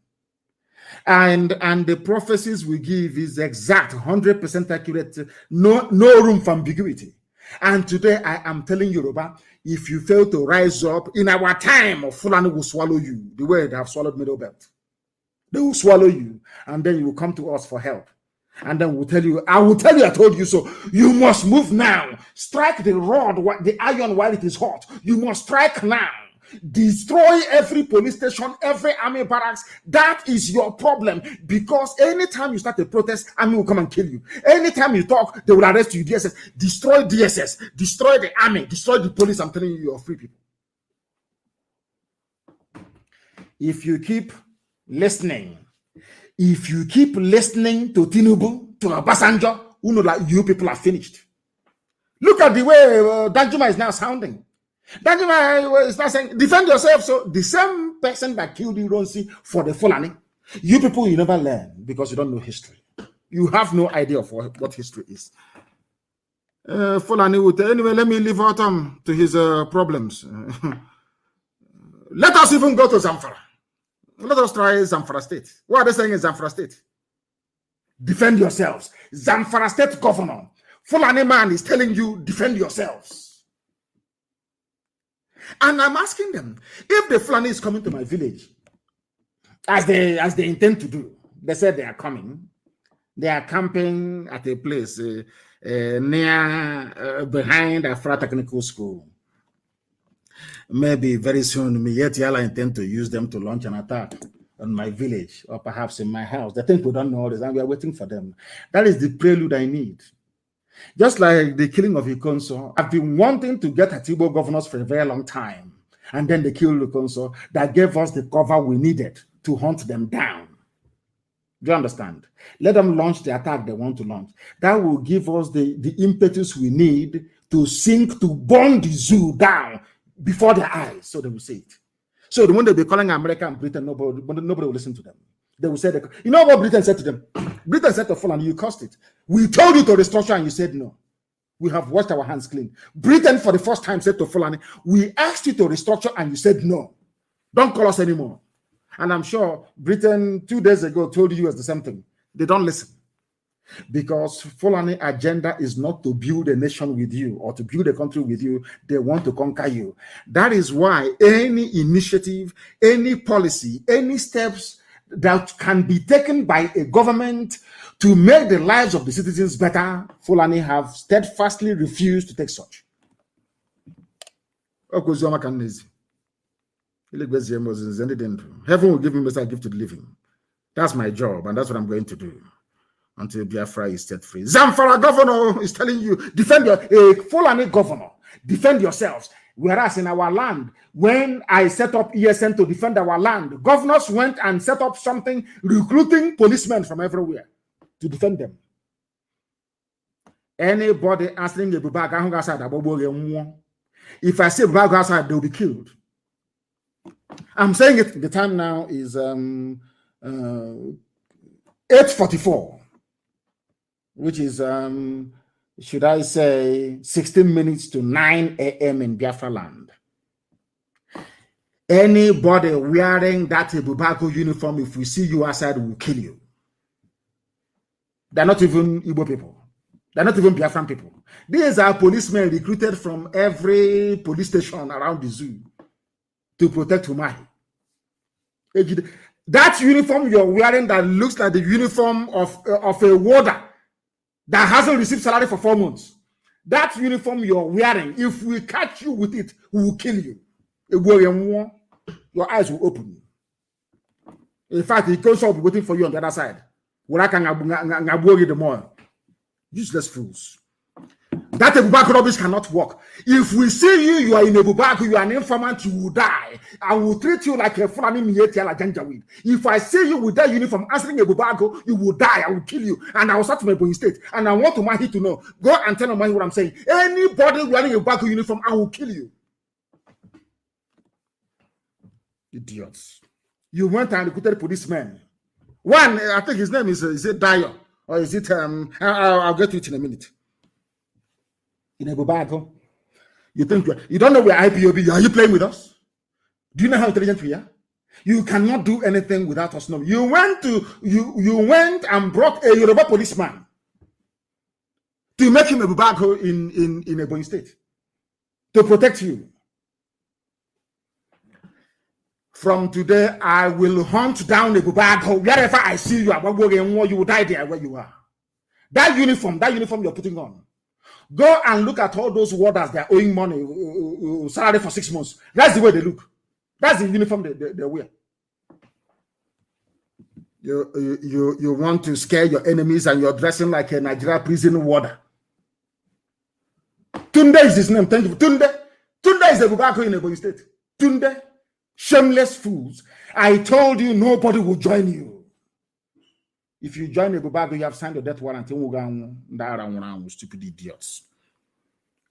And the prophecies we give is exact, 100% accurate, no room for ambiguity. And today I am telling Yoruba, if you fail to rise up in our time, Fulani will swallow you the way they have swallowed Middle Belt. They will swallow you, and then you will come to us for help. And then we'll tell you, I will tell you, I told you so. You must move now. Strike the rod, the iron while it is hot. You must strike now. Destroy every police station, every army barracks. That is your problem, because anytime you start a protest, army will come and kill you. Anytime you talk, they will arrest you. DSS, destroy DSS, destroy the army, destroy the police. I'm telling you, you're free people. If you keep listening to Tinubu, to Obasanjo, you know that you people are finished. Look at the way Danjuma is now sounding. Danjuma is now saying, defend yourself. So the same person that killed Ironsi for the Fulani, you people, you never learn because you don't know history. You have no idea of what history is. Fulani would anyway, let me leave Autumn to his problems. Let us even go to Zamfara. Let us try Zamfara State. What are they saying in Zamfara State? Defend yourselves. Zamfara State governor, Fulani man, is telling you, defend yourselves. And I'm asking them, if the Fulani is coming to my village, as they intend to do, they said they are coming. They are camping at a place near, behind Afra Technical School. Maybe very soon, Mietiala intend to use them to launch an attack on my village or perhaps in my house. They think we don't know all this, and we are waiting for them. That is the prelude I need. Just like the killing of Ikonso, I've been wanting to get Atibo governors for a very long time. And then they killed Ikonso. That gave us the cover we needed to hunt them down. Do you understand? Let them launch the attack they want to launch. That will give us the impetus we need to burn the zoo down before their eyes, so they will see it. So the one they'll be calling America and Britain, nobody will listen to them. They will say, you know what Britain said to them? Britain said to Fulani, you caused it. We told you to restructure and you said no. We have washed our hands clean. Britain for the first time said to Fulani, we asked you to restructure and you said no. Don't call us anymore. And I'm sure Britain 2 days ago told the US the same thing. They don't listen. Because Fulani agenda is not to build a nation with you or to build a country with you. They want to conquer you. That is why any initiative, any policy, any steps that can be taken by a government to make the lives of the citizens better, Fulani have steadfastly refused to take such. Heaven will give me a gift to the living. That's my job, and that's what I'm going to do until Biafra is set free. Zamfara governor is telling you, defend a Fulani governor, defend yourselves. Whereas in our land, when I set up ESN to defend our land, governors went and set up something, recruiting policemen from everywhere to defend them. Anybody answering the Bubag outside, if I say Bubag outside, they'll be killed. I'm saying it, the time now is 8:44, which is, should I say, 16 minutes to 9 a.m. in Biafra land. Anybody wearing that Bubako uniform, if we see you outside, we'll kill you. They're not even Igbo people. They're not even Biafran people. These are policemen recruited from every police station around the zoo to protect Umahi. That uniform you're wearing that looks like the uniform of a warder that hasn't received salary for 4 months. That uniform you're wearing, if we catch you with it, we will kill you. Your eyes will open. In fact, the council will be waiting for you on the other side. Useless fools. That Ebubako rubbish cannot work. If we see you, you are in Ebubako, you are an informant, you will die. I will treat you like a Fulani Mietiala Janjaweed. If I see you with that uniform answering Ebubako, you will die. I will kill you. And I will start my Ebonyi state. And I want Umahi to know. Go and tell Umahi what I'm saying. Anybody wearing a Ebubako uniform, I will kill you. Idiots. You went and recruited policemen. One, I think his name is it Dio? Or is it, I'll get to it in a minute. In Ebubako, you think you don't know where IPOB? Are you playing with us? Do you know how intelligent we are? You cannot do anything without us knowing. You went and brought a Yoruba policeman to make him Ebubako in Ebonyi state to protect you. From today, I will hunt down Ebubako wherever I see you. You will die there where you are. That uniform you're putting on. Go and look at all those warders that are owing money, salary for 6 months. That's the way they look. That's the uniform they wear. You want to scare your enemies and you're dressing like a Nigeria prison warder. Tunde is his name. Thank you. Tunde is a Bubako in Ebonyi State. Tunde, shameless fools. I told you nobody will join you. If you join a Bubako, you have signed your death warrant. Stupid idiots.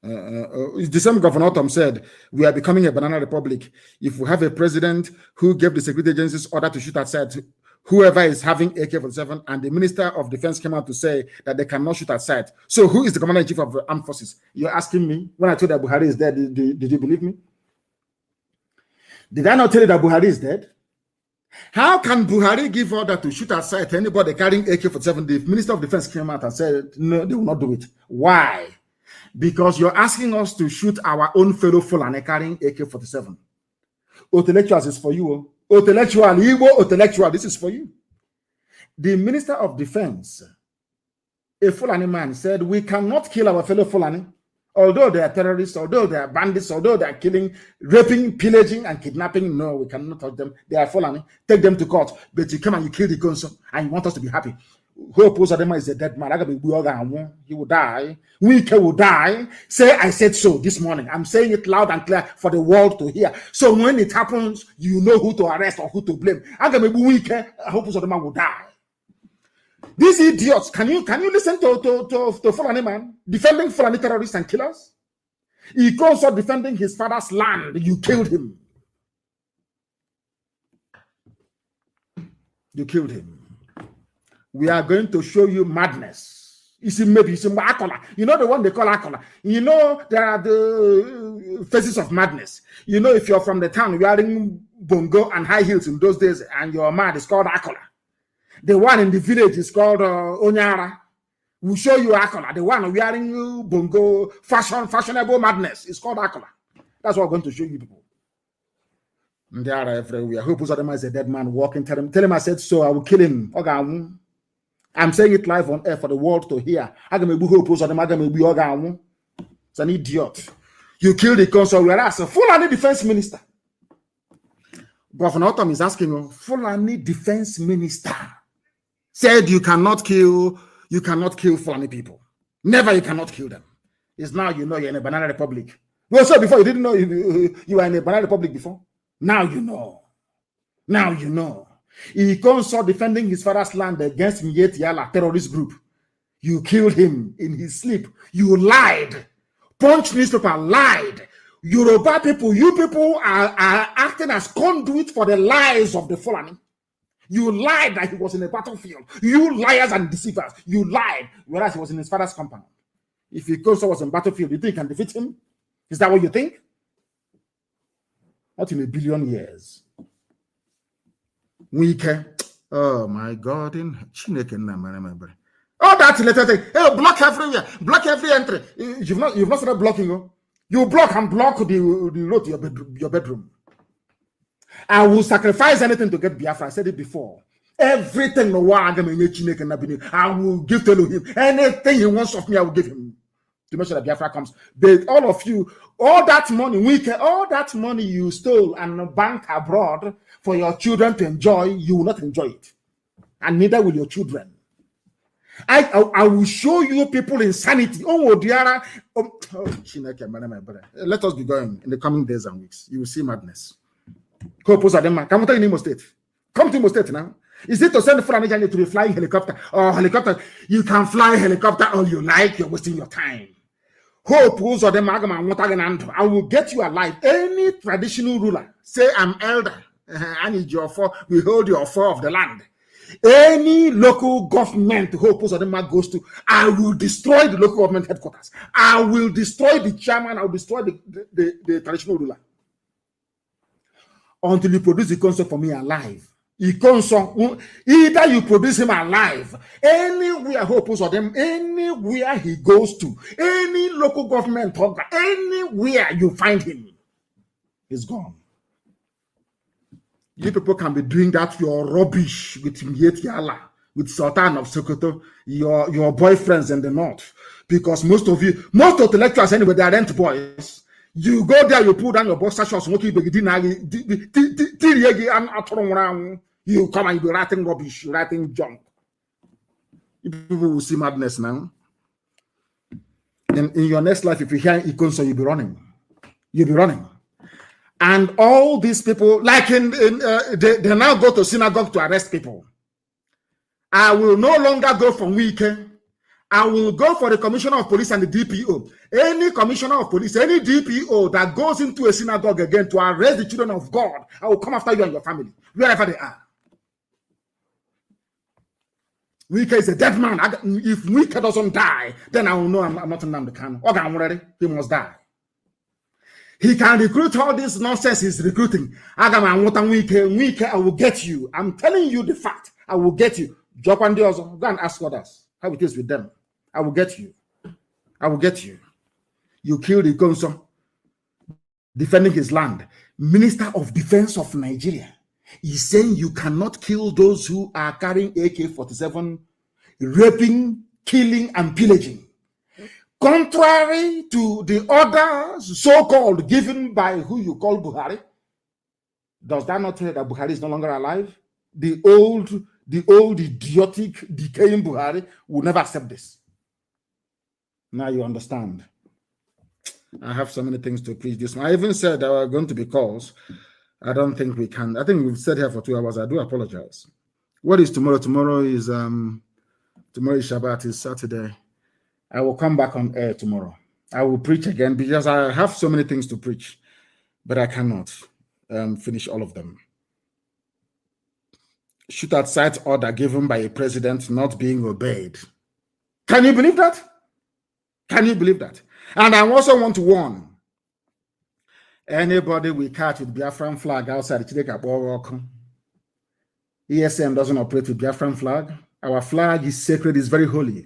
The same Governor Tom said, we are becoming a banana republic. If we have a president who gave the security agencies order to shoot at sight, whoever is having AK-47, and the Minister of Defense came out to say that they cannot shoot at sight. So who is the Commander-in-Chief of the Armed Forces? You're asking me? When I told you that Buhari is dead, did you believe me? Did I not tell you that Buhari is dead? How can Buhari give order to shoot at sight to anybody carrying AK-47? The Minister of Defense came out and said, no, they will not do it. Why? Because you're asking us to shoot our own fellow Fulani carrying AK-47. Intellectuals is for you. Intellectual, Igbo, intellectual, this is for you. The Minister of Defense, a Fulani man, said, we cannot kill our fellow Fulani, although they are terrorists, although they are bandits, although they are killing, raping, pillaging, and kidnapping. No, we cannot touch them. They are Fulani. Take them to court. But you come and you kill the consul, and you want us to be happy. Hope Uzodinma is a dead man. He will die. Wike will die. Say I said so this morning. I'm saying it loud and clear for the world to hear. So when it happens, you know who to arrest or who to blame. I hope Uzodinma will die. These idiots, can you listen to Fulani man defending Fulani terrorists and killers? He also defending his father's land. You killed him. You killed him. We are going to show you madness. You see, maybe you see Akola. You know the one they call Akola. You know there are the phases of madness. You know, if you're from the town wearing bongo and high heels in those days, and you're mad, it's called Akola. The one in the village is called Onyara. We'll show you Akola. The one wearing bongo, fashionable madness is called Akola. That's what we're going to show you people. And they are everywhere. Hope Uzodinma is a dead man walking. Tell him I said so. I will kill him. I'm saying it live on air for the world to hear. It's an idiot. You killed the consul, whereas a Fulani defense minister. Governor Otom is asking, Fulani defense minister said you cannot kill Fulani people. Never, you cannot kill them. It's now you know you're in a banana republic. Well, so before you didn't know you were in a banana republic before. Now you know. Now you know. He comes out defending his father's land against Miet Yala terrorist group. You killed him in his sleep. You lied. Punch newspaper lied. Yoruba people, you people are acting as conduit for the lies of the Fulani. You lied that he was in a battlefield. You liars and deceivers. You lied, whereas he was in his father's compound. If he was in battlefield, you think you can defeat him? Is that what you think? Not in a billion years. Oh my God! Oh, that little thing. Hey, block everywhere. Block every entry. You've not started blocking. Oh. You block and block the road to your bedroom. I will sacrifice anything to get Biafra. I said it before. Everything I will give to him. Anything he wants of me, I will give him. To make sure that Biafra comes. But all of you, all that money you stole and banked abroad for your children to enjoy, you will not enjoy it. And neither will your children. I will show you people insanity. Let us be going in the coming days and weeks. You will see madness. Come to Imo State. Come to Imo State now. Is it to send Fulani to the flying helicopter or helicopter? You can fly helicopter all you like. You're wasting your time. Hope or them I will get you alive. Any traditional ruler say I'm elder. I need your four. We hold your four of the land. Any local government Hope or them goes to, I will destroy the local government headquarters. I will destroy the chairman. I will destroy the traditional ruler until you produce the concept for me alive. Either you produce him alive, anywhere Hope or them, anywhere he goes to, any local government, anywhere you find him, he's gone. You people can be doing that, your rubbish with Miet Yala, with Sultan of Sokoto, your boyfriends in the north. Because most of the lecturers anyway, they are rent boys. You go there, you pull down your boxer shorts, you come and you be writing rubbish, writing junk. People will see madness now. In your next life, if you hear Ikonso, you'll be running. You'll be running. And all these people, like they now go to synagogue to arrest people. I will no longer go from weekend. I will go for the commissioner of police and the DPO. Any commissioner of police, any DPO that goes into a synagogue again to arrest the children of God, I will come after you and your family, wherever they are. Wike is a dead man. If Wike doesn't die, then I will know I'm not Nnamdi Kanu. He must die. He can recruit all this nonsense he's recruiting. Wike, I will get you. I'm telling you the fact. I will get you. Go and ask others how it is with them. I will get you. I will get you. You killed Ikonso, defending his land. Minister of Defense of Nigeria is saying you cannot kill those who are carrying AK-47, raping, killing, and pillaging. Contrary to the orders so-called given by who you call Buhari. Does that not tell you that Buhari is no longer alive? The old idiotic, decaying Buhari will never accept this. Now you understand. I have so many things to preach this. I even said there are going to be calls. I don't think we can. I think we've sat here for 2 hours. I do apologize. What is tomorrow? Tomorrow is Shabbat, is Saturday. I will come back on air tomorrow. I will preach again because I have so many things to preach, but I cannot finish all of them. Shoot at sight order given by a president not being obeyed. Can you believe that? Can you believe that? And I also want to warn anybody we catch with Biafran flag outside ESM doesn't operate with Biafran flag. Our flag is sacred, is very holy.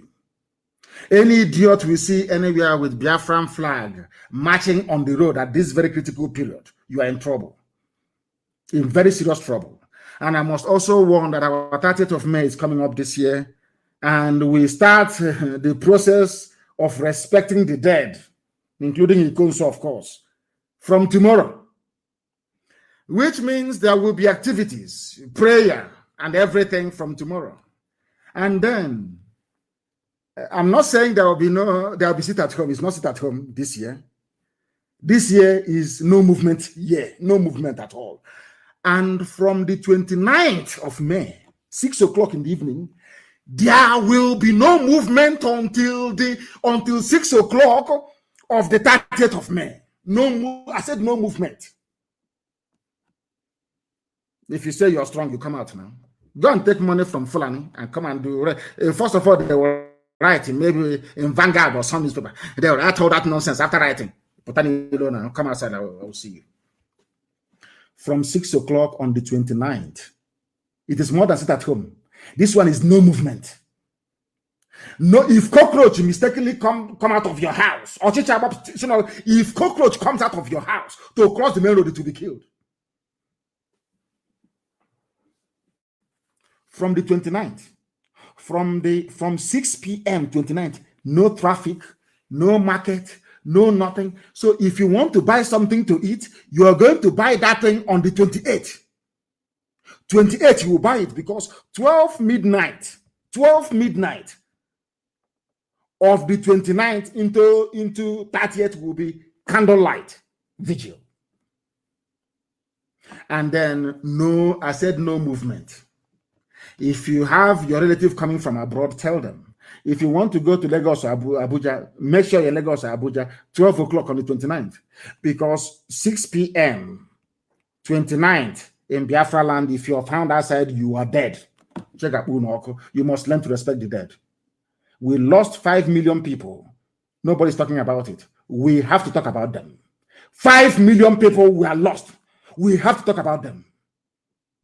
Any idiot we see anywhere with Biafran flag marching on the road at this very critical period, you are in trouble. In very serious trouble. And I must also warn that our 30th of May is coming up this year, and we start the process of respecting the dead, including Ikonso, of course, from tomorrow, which means there will be activities, prayer, and everything from tomorrow. And then, I'm not saying there will be sit at home. It's not sit at home this year. This year is no movement year, no movement at all. And from the 29th of May, 6 o'clock in the evening, there will be no movement until 6 o'clock of the 30th of May. I said no movement. If you say you're strong, you come out now. Go and take money from Fulani and come and do. First of all, they were writing, maybe in Vanguard or some newspaper. They will write all that nonsense after writing. But then come outside, I will see you. From 6 o'clock on the 29th, it is more than sit at home. This one is no movement. No, if cockroach mistakenly come out of your house, or if cockroach comes out of your house to cross the main road, it will be killed. From the 29th, from 6 p.m. 29th, no traffic, no market, no nothing. So if you want to buy something to eat, you are going to buy that thing on the 28th. 28th, you will buy it because 12 midnight of the 29th into 30th will be candlelight vigil. And then I said no movement. If you have your relative coming from abroad, tell them. If you want to go to Lagos or Abuja, make sure you're Lagos or Abuja, 12 o'clock on the 29th. Because 6 p.m., 29th, in Biafra land, if you're found outside, you are dead. You must learn to respect the dead. We lost 5 million people. Nobody's talking about it. We have to talk about them. 5 million people were lost. We have to talk about them.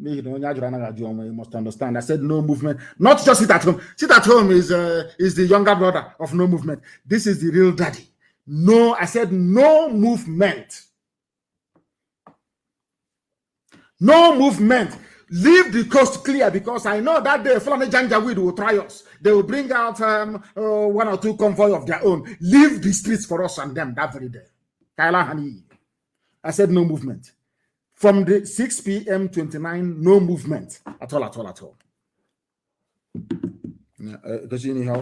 You must understand. I said no movement. Not just sit at home. Sit at home is the younger brother of no movement. This is the real daddy. No, I said no movement. No movement. Leave the coast clear because I know that the Fulani Janjaweed will try us. They will bring out 1 or 2 convoy of their own. Leave the streets for us and them that very day. Kaila Hani. I said no movement. From the 6 p.m. 29, no movement at all, at all, at all. Because you know how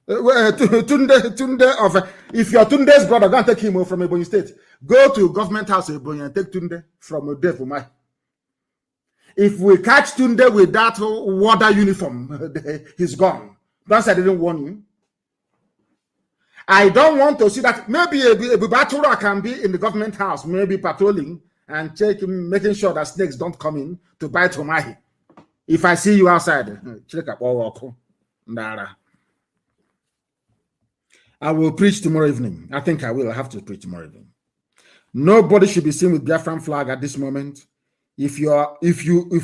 Tunde of if you're Tunde's brother, don't take him from Ebonyi State. Go to government house Ebonyi and take Tunde from Odefumai. If we catch Tunde with that water uniform, he's gone. That's I didn't warn you. I don't want to see that. Maybe a Batura can be in the government house, maybe patrolling and checking, making sure that snakes don't come in to bite Humahi. If I see you outside, check up all. I will preach tomorrow evening. I think I will. I have to preach tomorrow evening. Nobody should be seen with Biafran flag at this moment. If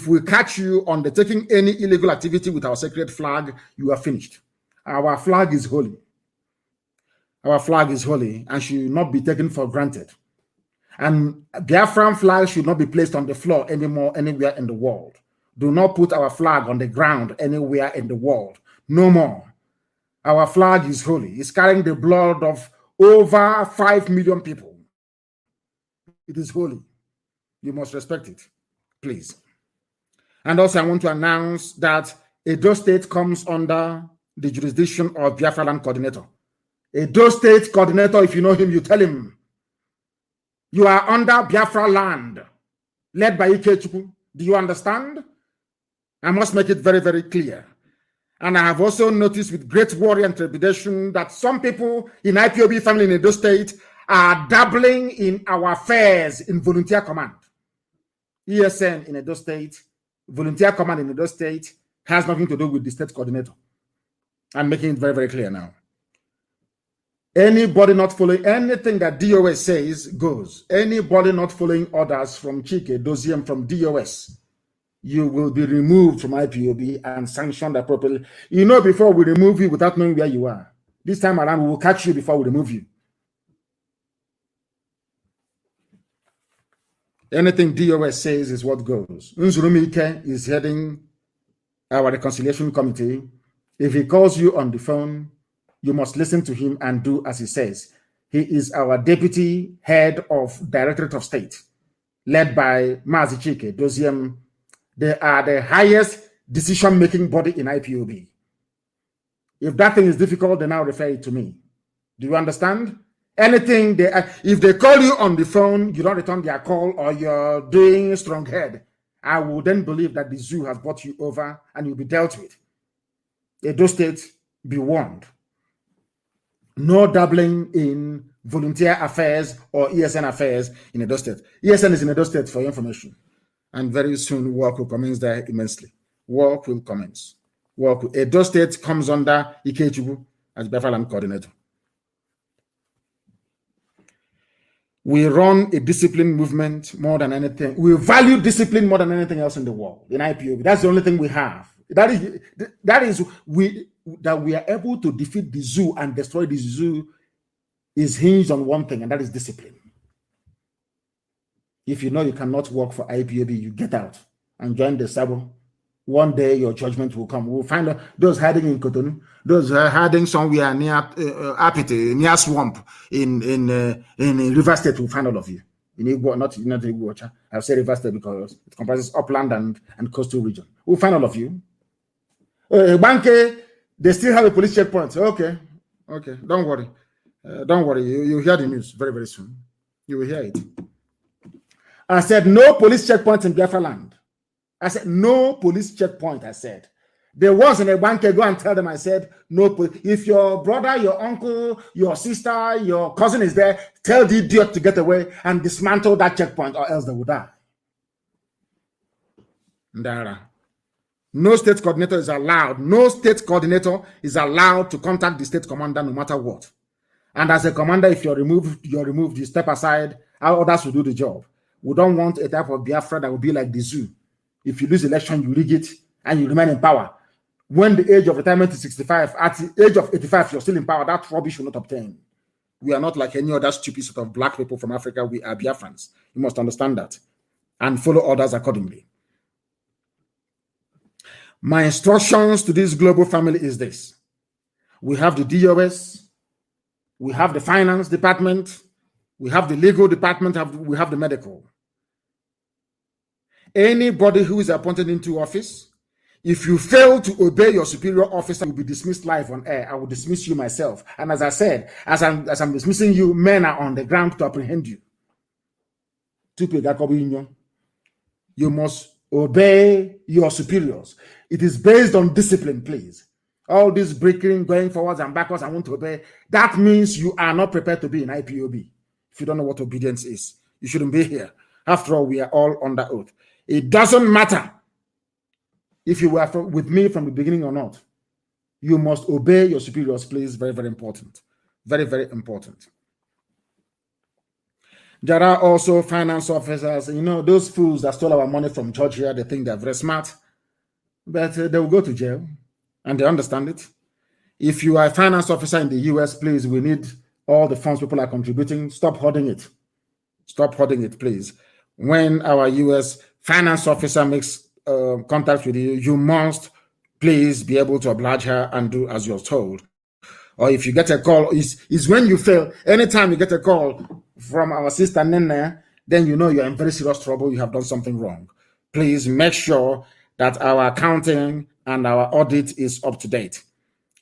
we catch you undertaking any illegal activity with our sacred flag, you are finished. Our flag is holy. Our flag is holy and should not be taken for granted. And Biafran flag should not be placed on the floor anymore anywhere in the world. Do not put our flag on the ground anywhere in the world. No more. Our flag is holy. It's carrying the blood of over 5 million people. It is holy. You must respect it, please. And also I want to announce that Edo State comes under the jurisdiction of Biafra Land Coordinator. Edo State Coordinator, if you know him, you tell him, you are under Biafra land, led by Ikechukwu. Do you understand? I must make it very, very clear. And I have also noticed with great worry and trepidation that some people in IPOB family in Edo State are dabbling in our affairs in volunteer command. ESN in Edo State, volunteer command in Edo State has nothing to do with the state coordinator. I'm making it very, very clear now. Anybody not following anything that DOS says goes. Anybody not following orders from Chike, Doziem, from DOS, you will be removed from IPOB and sanctioned appropriately. You know, before we remove you without knowing where you are. This time around, we will catch you before we remove you. Anything DOS says is what goes. Nzurumike is heading our reconciliation committee. If he calls you on the phone, you must listen to him and do as he says. He is our deputy head of Directorate of State, led by Mazi Chike, Doziem. They are the highest decision-making body in IPOB. If that thing is difficult, then I'll refer it to me. Do you understand? Anything, if they call you on the phone, you don't return their call, or you're doing strong head, I will then believe that the zoo has brought you over and you'll be dealt with. Edo State, be warned. No dabbling in volunteer affairs or ESN affairs in Edo State. ESN is in Edo State for your information. And very soon work will commence there immensely. Work will commence. Edo State comes under Ikechukwu as Biafra Land Coordinator. We run a discipline movement more than anything. We value discipline more than anything else in the world, in IPOB. That's the only thing we have. That we are able to defeat the zoo and destroy the zoo is hinged on one thing, and that is discipline. If you know you cannot work for IPOB, you get out and join the Sabo. One day your judgment will come. We'll find out those hiding in Cotonou, those hiding somewhere near Apite, near swamp in River State. We'll find all of you. In Igbo, not Igbo. I've said River State because it comprises upland and coastal region. We'll find all of you. Banke, they still have a police checkpoint. Okay, don't worry. Don't worry. You'll hear the news very, very soon. You will hear it. I said no police checkpoint in Biafra land. I said no police checkpoint. I said there was in a bank. Go and tell them. I said no. If your brother, your uncle, your sister, your cousin is there, tell the idiot to get away and dismantle that checkpoint, or else they will die. Ndara. No state coordinator is allowed. No state coordinator is allowed to contact the state commander no matter what. And as a commander, if you're removed, you step aside. Our others will do the job. We don't want a type of Biafra that will be like the zoo. If you lose election, you rig it and you remain in power. When the age of retirement is 65, at the age of 85, you're still in power. That rubbish will not obtain. We are not like any other stupid sort of black people from Africa. We are Biafrans. You must understand that and follow orders accordingly. My instructions to this global family is this. We have the DOS. we have the finance department, we have the legal department, we have the medical. Anybody who is appointed into office, if you fail to obey your superior officer, you will be dismissed live on air. I will dismiss you myself. And as I said, as I'm dismissing you, men are on the ground to apprehend you. You must obey your superiors. It is based on discipline, please. All this breaking, going forwards and backwards, I want to obey. That means you are not prepared to be in IPOB. If you don't know what obedience is, you shouldn't be here. After all, we are all under oath. It doesn't matter if you were with me from the beginning or not. You must obey your superiors, please. Very, very important. Very, very important. There are also finance officers, those fools that stole our money from Georgia. They think they're very smart, but they will go to jail, and they understand it. If you are a finance officer in the US, please, we need all the funds people are contributing. Stop hoarding it. Stop hoarding it, please. When our US finance officer makes contact with you, you must please be able to oblige her and do as you're told. Or if you get a call, is when you fail. Anytime you get a call from our sister Nene, then you know you're in very serious trouble. You have done something wrong. Please make sure that our accounting and our audit is up to date.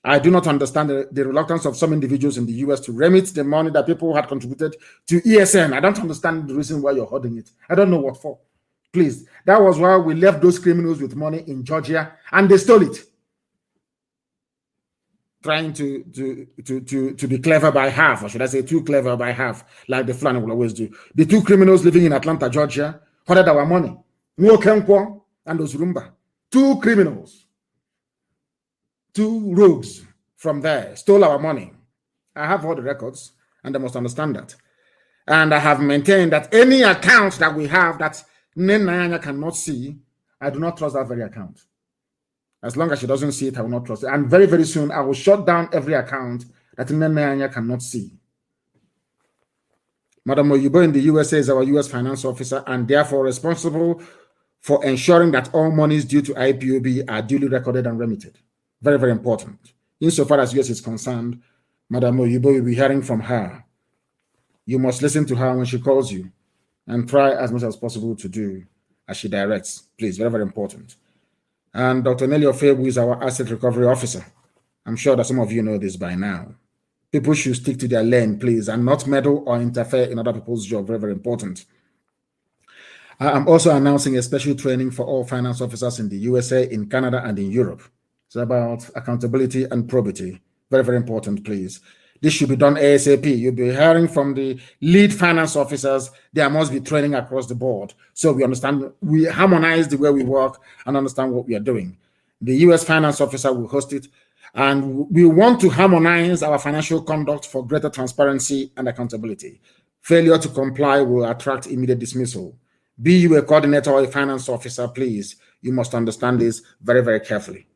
I do not understand the reluctance of some individuals in the US to remit the money that people had contributed to ESN. I don't understand the reason why you're holding it. I don't know what for. Please, that was why we left those criminals with money in Georgia, and they stole it. Trying to be clever by half, or should I say too clever by half, like the Fulani will always do. The two criminals living in Atlanta, Georgia, hoarded our money. Nwokenkwo and Ozurumba. Two criminals. Two rogues from there stole our money. I have all the records, and they must understand that. And I have maintained that any account that we have that Nene cannot see, I do not trust that very account. As long as she doesn't see it, I will not trust it. And very, very soon, I will shut down every account that Nene cannot see. Madam Oyibo in the USA is our US finance officer and therefore responsible for ensuring that all monies due to IPOB are duly recorded and remitted. Very, very important. Insofar as US is concerned, Madam Oyibo, you'll be hearing from her. You must listen to her when she calls you and try as much as possible to do as she directs. Please, very, very important. And Dr. Nelly Ofebu is our asset recovery officer. I'm sure that some of you know this by now. People should stick to their lane, please, and not meddle or interfere in other people's job. Very, very important. I'm also announcing a special training for all finance officers in the USA, in Canada, and in Europe. It's about accountability and probity. Very, very important, please. This should be done ASAP. You'll be hearing from the lead finance officers. There must be training across the board. So we understand, we harmonize the way we work and understand what we are doing. The US finance officer will host it. And we want to harmonize our financial conduct for greater transparency and accountability. Failure to comply will attract immediate dismissal. Be you a coordinator or a finance officer, please, you must understand this very, very carefully.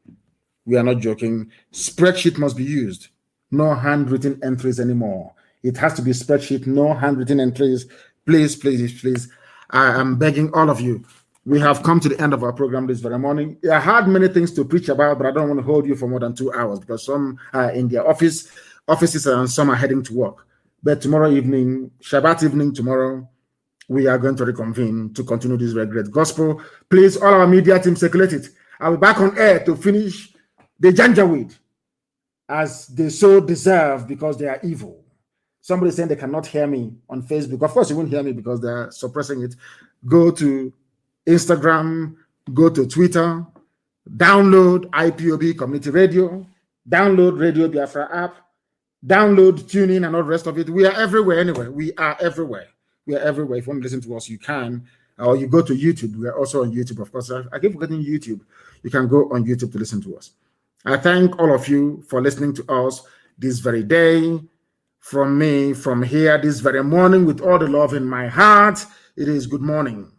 We are not joking. Spreadsheet must be used. No handwritten entries anymore. It has to be spreadsheet, no handwritten entries. Please, please, please. I am begging all of you. We have come to the end of our program this very morning. I had many things to preach about, but I don't want to hold you for more than 2 hours because some are in their offices and some are heading to work. But tomorrow evening, Shabbat evening tomorrow, we are going to reconvene to continue this very great gospel. Please, all our media team, circulate it. I'll be back on air to finish the Janjaweed as they so deserve because they are evil. Somebody saying they cannot hear me on Facebook. Of course, you won't hear me because they're suppressing it. Go to Instagram, go to Twitter, download IPOB Community Radio, download Radio Biafra app, download TuneIn and all the rest of it. We are everywhere anyway. We are everywhere. We are everywhere. If you want to listen to us, you can. Or you go to YouTube. We are also on YouTube, of course. I keep forgetting YouTube. You can go on YouTube to listen to us. I thank all of you for listening to us this very day. From me, from here, this very morning, with all the love in my heart, it is good morning.